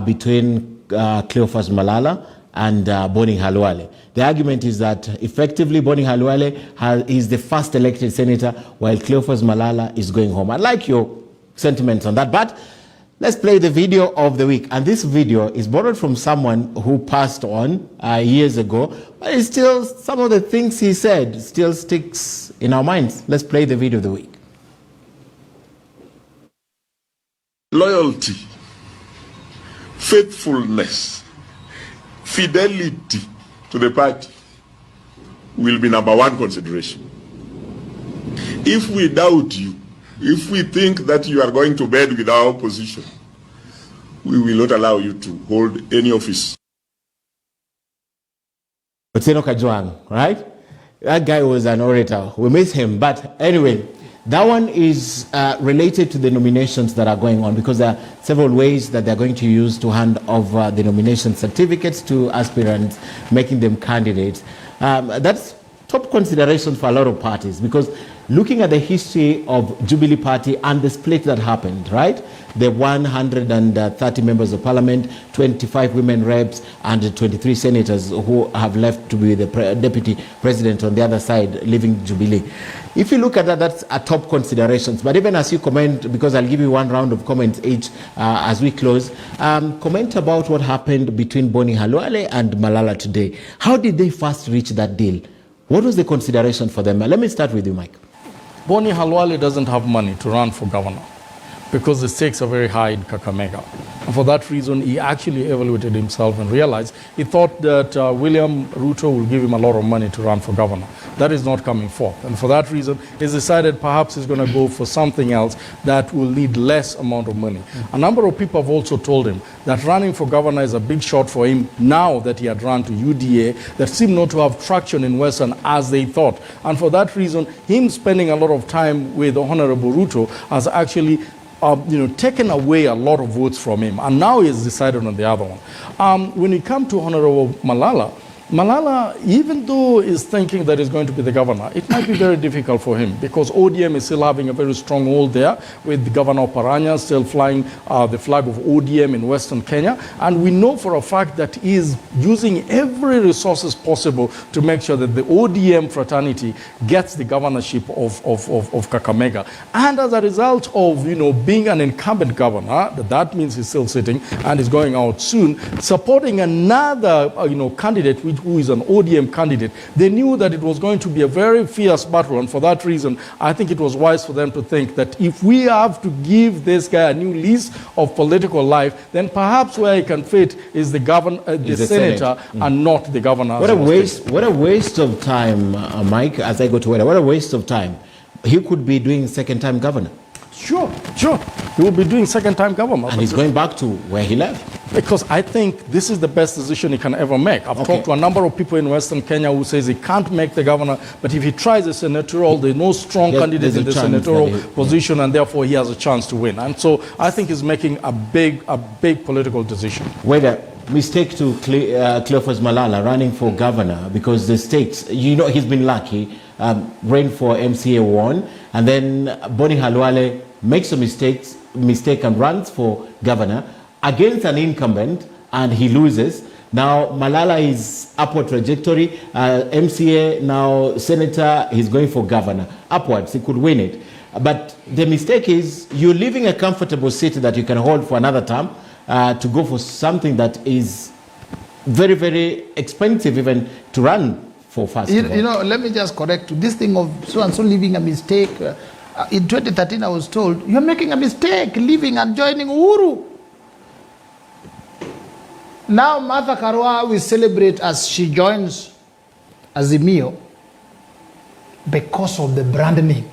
between Cleophas Malala and Boni Halwale. The argument is that effectively Boni Halwale is the first elected senator while Cleophas Malala is going home. I'd like your sentiments on that, but let's play the video of the week. And this video is borrowed from someone who passed on years ago, but it's still, some of the things he said still sticks in our minds. Let's play the video of the week. Loyalty, faithfulness, fidelity to the party will be number one consideration. If we doubt you, if we think that you are going to bed with our opposition, we will not allow you to hold any office. Otieno Kajwang, right? That guy was an orator. We miss him. But anyway, that one is related to the nominations that are going on, because there are several ways that they're going to use to hand over the nomination certificates to aspirants, making them candidates. That's top consideration for a lot of parties, because looking at the history of Jubilee Party and the split that happened, right? The 130 members of parliament, 25 women reps, and 23 senators who have left to be the deputy president on the other side, leaving Jubilee. If you look at that, that's a top considerations. But even as you comment, because I'll give you one round of comments each as we close, comment about what happened between Boni Halwale and Malala today. How did they first reach that deal? What was the consideration for them? Let me start with you, Mike. Boni Halwale doesn't have money to run for governor because the stakes are very high in Kakamega. And for that reason, he actually evaluated himself and realized he thought that William Ruto will give him a lot of money to run for governor. That is not coming forth. And for that reason, he's decided perhaps he's going to go for something else that will need less amount of money. A number of people have also told him that running for governor is a big shot for him now that he had run to UDA that seemed not to have traction in Western as they thought. And for that reason, him spending a lot of time with Honorable Ruto has actually taken away a lot of votes from him, and now he has decided on the other one. When it comes to Honorable Malala, even though he's thinking that he's going to be the governor, it might be very difficult for him because ODM is still having a very strong hold there with Governor Paranya still flying the flag of ODM in Western Kenya. And we know for a fact that he is using every resources possible to make sure that the ODM fraternity gets the governorship of Kakamega. And as a result of, being an incumbent governor, that means he's still sitting and is going out soon, supporting another, candidate who is an ODM candidate, they knew that it was going to be a very fierce battle. And for that reason, I think it was wise for them to think that if we have to give this guy a new lease of political life, then perhaps where he can fit is the senator and not the governor. What a waste of time, Mike, as I go to Weda. What a waste of time. He could be doing second-time governor. Sure. He will be doing second-time government. And he's going back to where he left. Because I think this is the best decision he can ever make. I've talked to a number of people in Western Kenya who says he can't make the governor, but if he tries the senatorial, there's no strong candidate in the senatorial position, and therefore he has a chance to win. And so I think he's making a big political decision. Whether mistake to Cleophas Malala running for governor, because the stakes, he's been lucky, ran for MCA 1, and then Boni Halwale makes a mistake and runs for governor against an incumbent, and he loses. Now Malala is upward trajectory, MCA, now senator, he's going for governor. Upwards, he could win it. But the mistake is you're leaving a comfortable seat that you can hold for another term to go for something that is very, very expensive even to run for first. Let me just correct you. This thing of so-and-so leaving a mistake. In 2013, I was told, you're making a mistake leaving and joining Uhuru. Now Martha Karua will celebrate as she joins Azimio because of the brand name.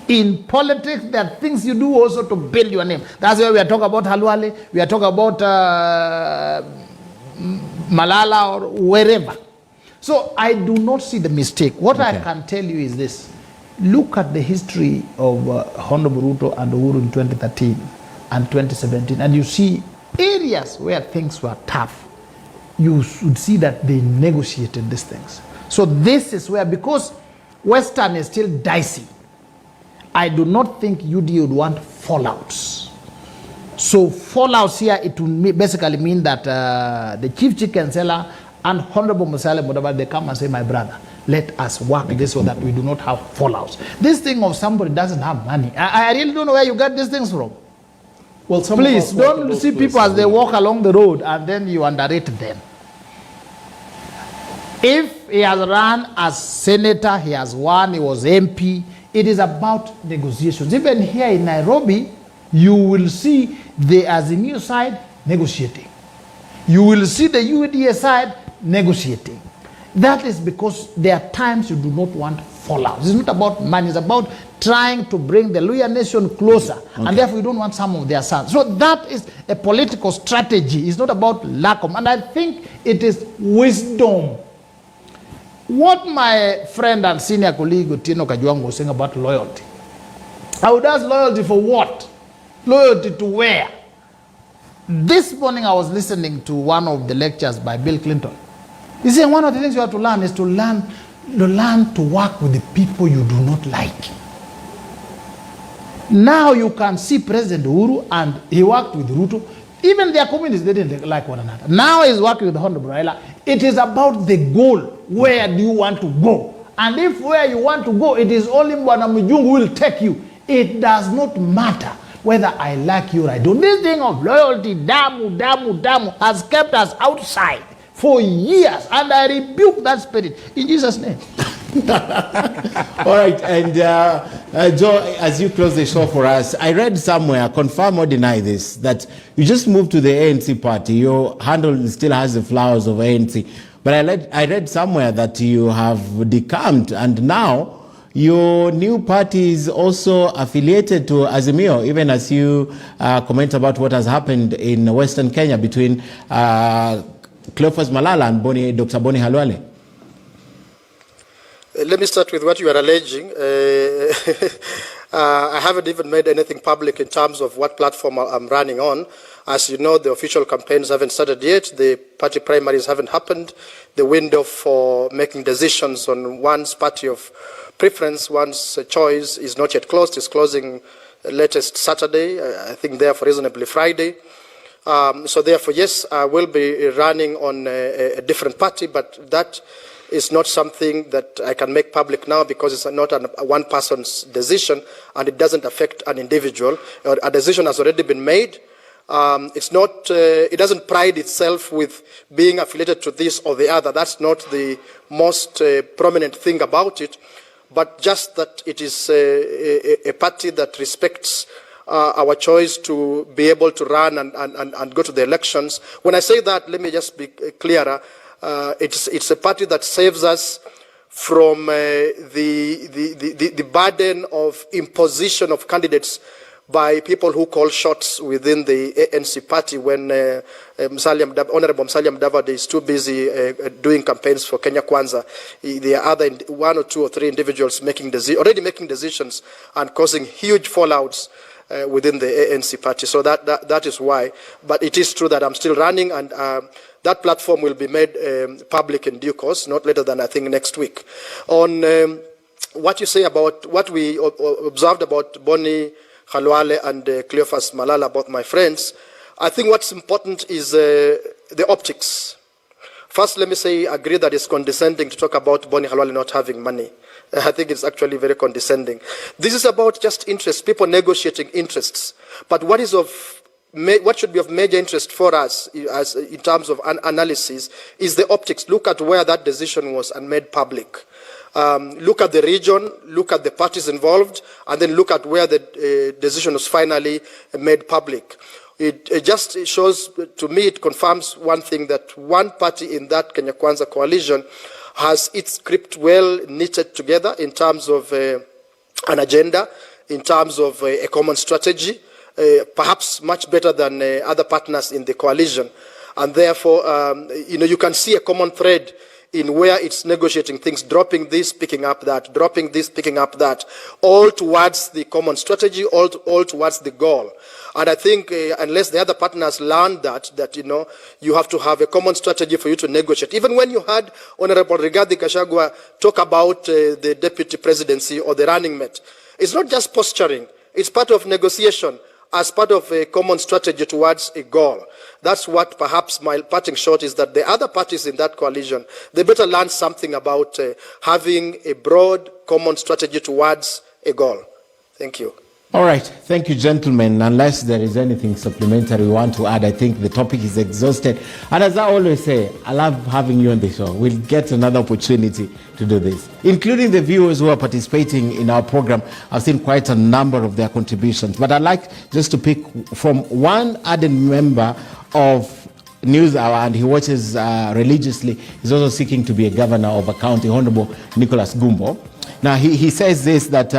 In politics, there are things you do also to build your name. That's why we are talking about Halwale, we are talking about Malala or wherever. So I do not see the mistake. What I can tell you is this. Look at the history of Honorable Ruto and Uhuru in 2013 and 2017, and you see areas where things were tough. You should see that they negotiated these things. So this is where, because Western is still dicey, I do not think UD would want fallouts. So fallouts here, it will basically mean that the chief chicken seller and Honorable Musale Mudavadi, they come and say, my brother, let us work this so that we do not have fallouts. This thing of somebody doesn't have money, I really don't know where you get these things from. Well, please don't see people as they walk along the road and then you underrate them. If he has run as senator, he has won, he was MP, it is about negotiations. Even here in Nairobi, you will see the Azimio side negotiating. You will see the UDA side negotiating. That is because there are times you do not want fallout. It's not about money, it's about trying to bring the Luhya nation closer, and therefore you don't want some of their sons. So that is a political strategy. It's not about lack of, and I think it is wisdom. What my friend and senior colleague Otieno Kajwang was saying about loyalty. I would ask, loyalty for what? Loyalty to where? This morning I was listening to one of the lectures by Bill Clinton. He said one of the things you have to learn is to learn learn to work with the people you do not like. Now you can see President Uhuru, and he worked with Ruto. Even their communities, they didn't like one another. Now he's working with the Honorable Raila. It is about the goal. Where do you want to go? And if where you want to go, it is only Bwana Mujungu who will take you. It does not matter whether I like you or I don't. This thing of loyalty, damu, has kept us outside for years. And I rebuke that spirit in Jesus' name. All right, and Joe, as you close the show for us, I read somewhere, confirm or deny this, that you just moved to the ANC party. Your handle still has the flowers of ANC. But I read somewhere that you have decamped, and now your new party is also affiliated to Azimio, even as you comment about what has happened in Western Kenya between Cleophas Malala and Dr. Boni Halwale. Let me start with what you are alleging. I haven't even made anything public in terms of what platform I'm running on. As you know, the official campaigns haven't started yet. The party primaries haven't happened. The window for making decisions on one's party of preference, one's choice, is not yet closed. It's closing latest Saturday, I think therefore reasonably Friday. So therefore, yes, I will be running on a different party, but that is not something that I can make public now because it's not a one person's decision and it doesn't affect an individual. A decision has already been made. It doesn't pride itself with being affiliated to this or the other. That's not the most prominent thing about it, but just that it is a party that respects our choice to be able to run and go to the elections. When I say that, let me just be clearer. It's a party that saves us from the burden of imposition of candidates by people who call shots within the ANC party when Honorable Musalia Mudavadi is too busy doing campaigns for Kenya Kwanza. There are other one or two or three individuals already making decisions and causing huge fallouts within the ANC party. So that is why. But it is true that I'm still running, and that platform will be made public in due course, not later than I think next week. On what you say about what we observed about Boni Halwale and Cleophas Malala, both my friends, I think what's important is the optics. First, let me say, agree that it's condescending to talk about Boni Halwale not having money. I think it's actually very condescending. This is about just interests, people negotiating interests. But what should be of major interest for us as in terms of analysis is the optics. Look at where that decision was and made public. Look at the region, look at the parties involved, and then look at where the decision was finally made public. It just shows, to me, it confirms one thing, that one party in that Kenya Kwanza coalition has its script well knitted together in terms of an agenda, in terms of a common strategy, perhaps much better than other partners in the coalition. And therefore, you can see a common thread in where it's negotiating things, dropping this, picking up that, dropping this, picking up that, all towards the common strategy, all towards the goal. And I think unless the other partners learn that you have to have a common strategy for you to negotiate. Even when you had Honorable Rigathi Gachagua talk about the deputy presidency or the running mate, it's not just posturing, it's part of negotiation as part of a common strategy towards a goal. That's what perhaps my parting shot is, that the other parties in that coalition, they better learn something about having a broad common strategy towards a goal. Thank you. All right. Thank you, gentlemen. Unless there is anything supplementary we want to add, I think the topic is exhausted. And as I always say, I love having you on the show. We'll get another opportunity to do this, including the viewers who are participating in our program. I've seen quite a number of their contributions, but I'd like just to pick from one ardent member of News Hour, and he watches religiously. He's also seeking to be a governor of a county, Honorable Nicholas Gumbo. Now, he says this, that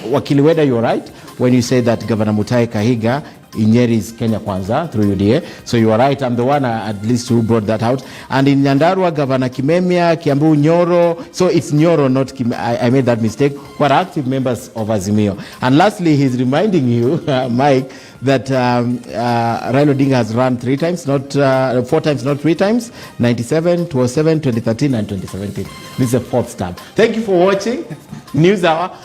Wakili Weda, you're right when you say that Governor Mutahi Kahiga in Nyeri's Kenya Kwanza through UDA. So you are right, I'm the one at least who brought that out. And in Nyandarua, Governor Kimemia, Kiambu, Nyoro. So it's Nyoro, not I made that mistake, who are active members of Azimio. And lastly, he's reminding you, Mike, that Raila Odinga has run 3 times, not 4 times, not 3 times, 97, 2007, 2013, and 2017. This is the 4th term. Thank you for watching News Hour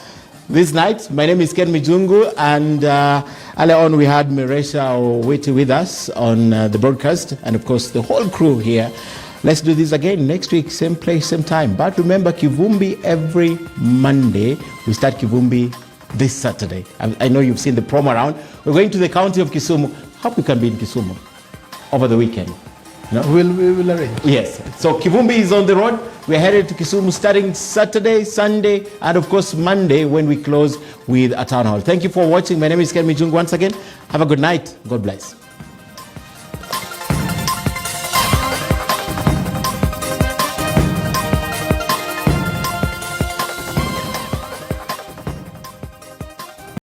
this night. My name is Ken Mijungu, and earlier on we had Miresha Owiti with us on the broadcast, and of course the whole crew here. Let's do this again next week, same place, same time. But remember, Kivumbi every Monday. We start Kivumbi this Saturday. I know you've seen the promo around. We're going to the county of Kisumu. Hope you can be in Kisumu over the weekend. No? We will arrange. Yes. So Kivumbi is on the road. We're headed to Kisumu starting Saturday, Sunday, and of course Monday when we close with a town hall. Thank you for watching. My name is Ken Mijungu once again. Have a good night. God bless.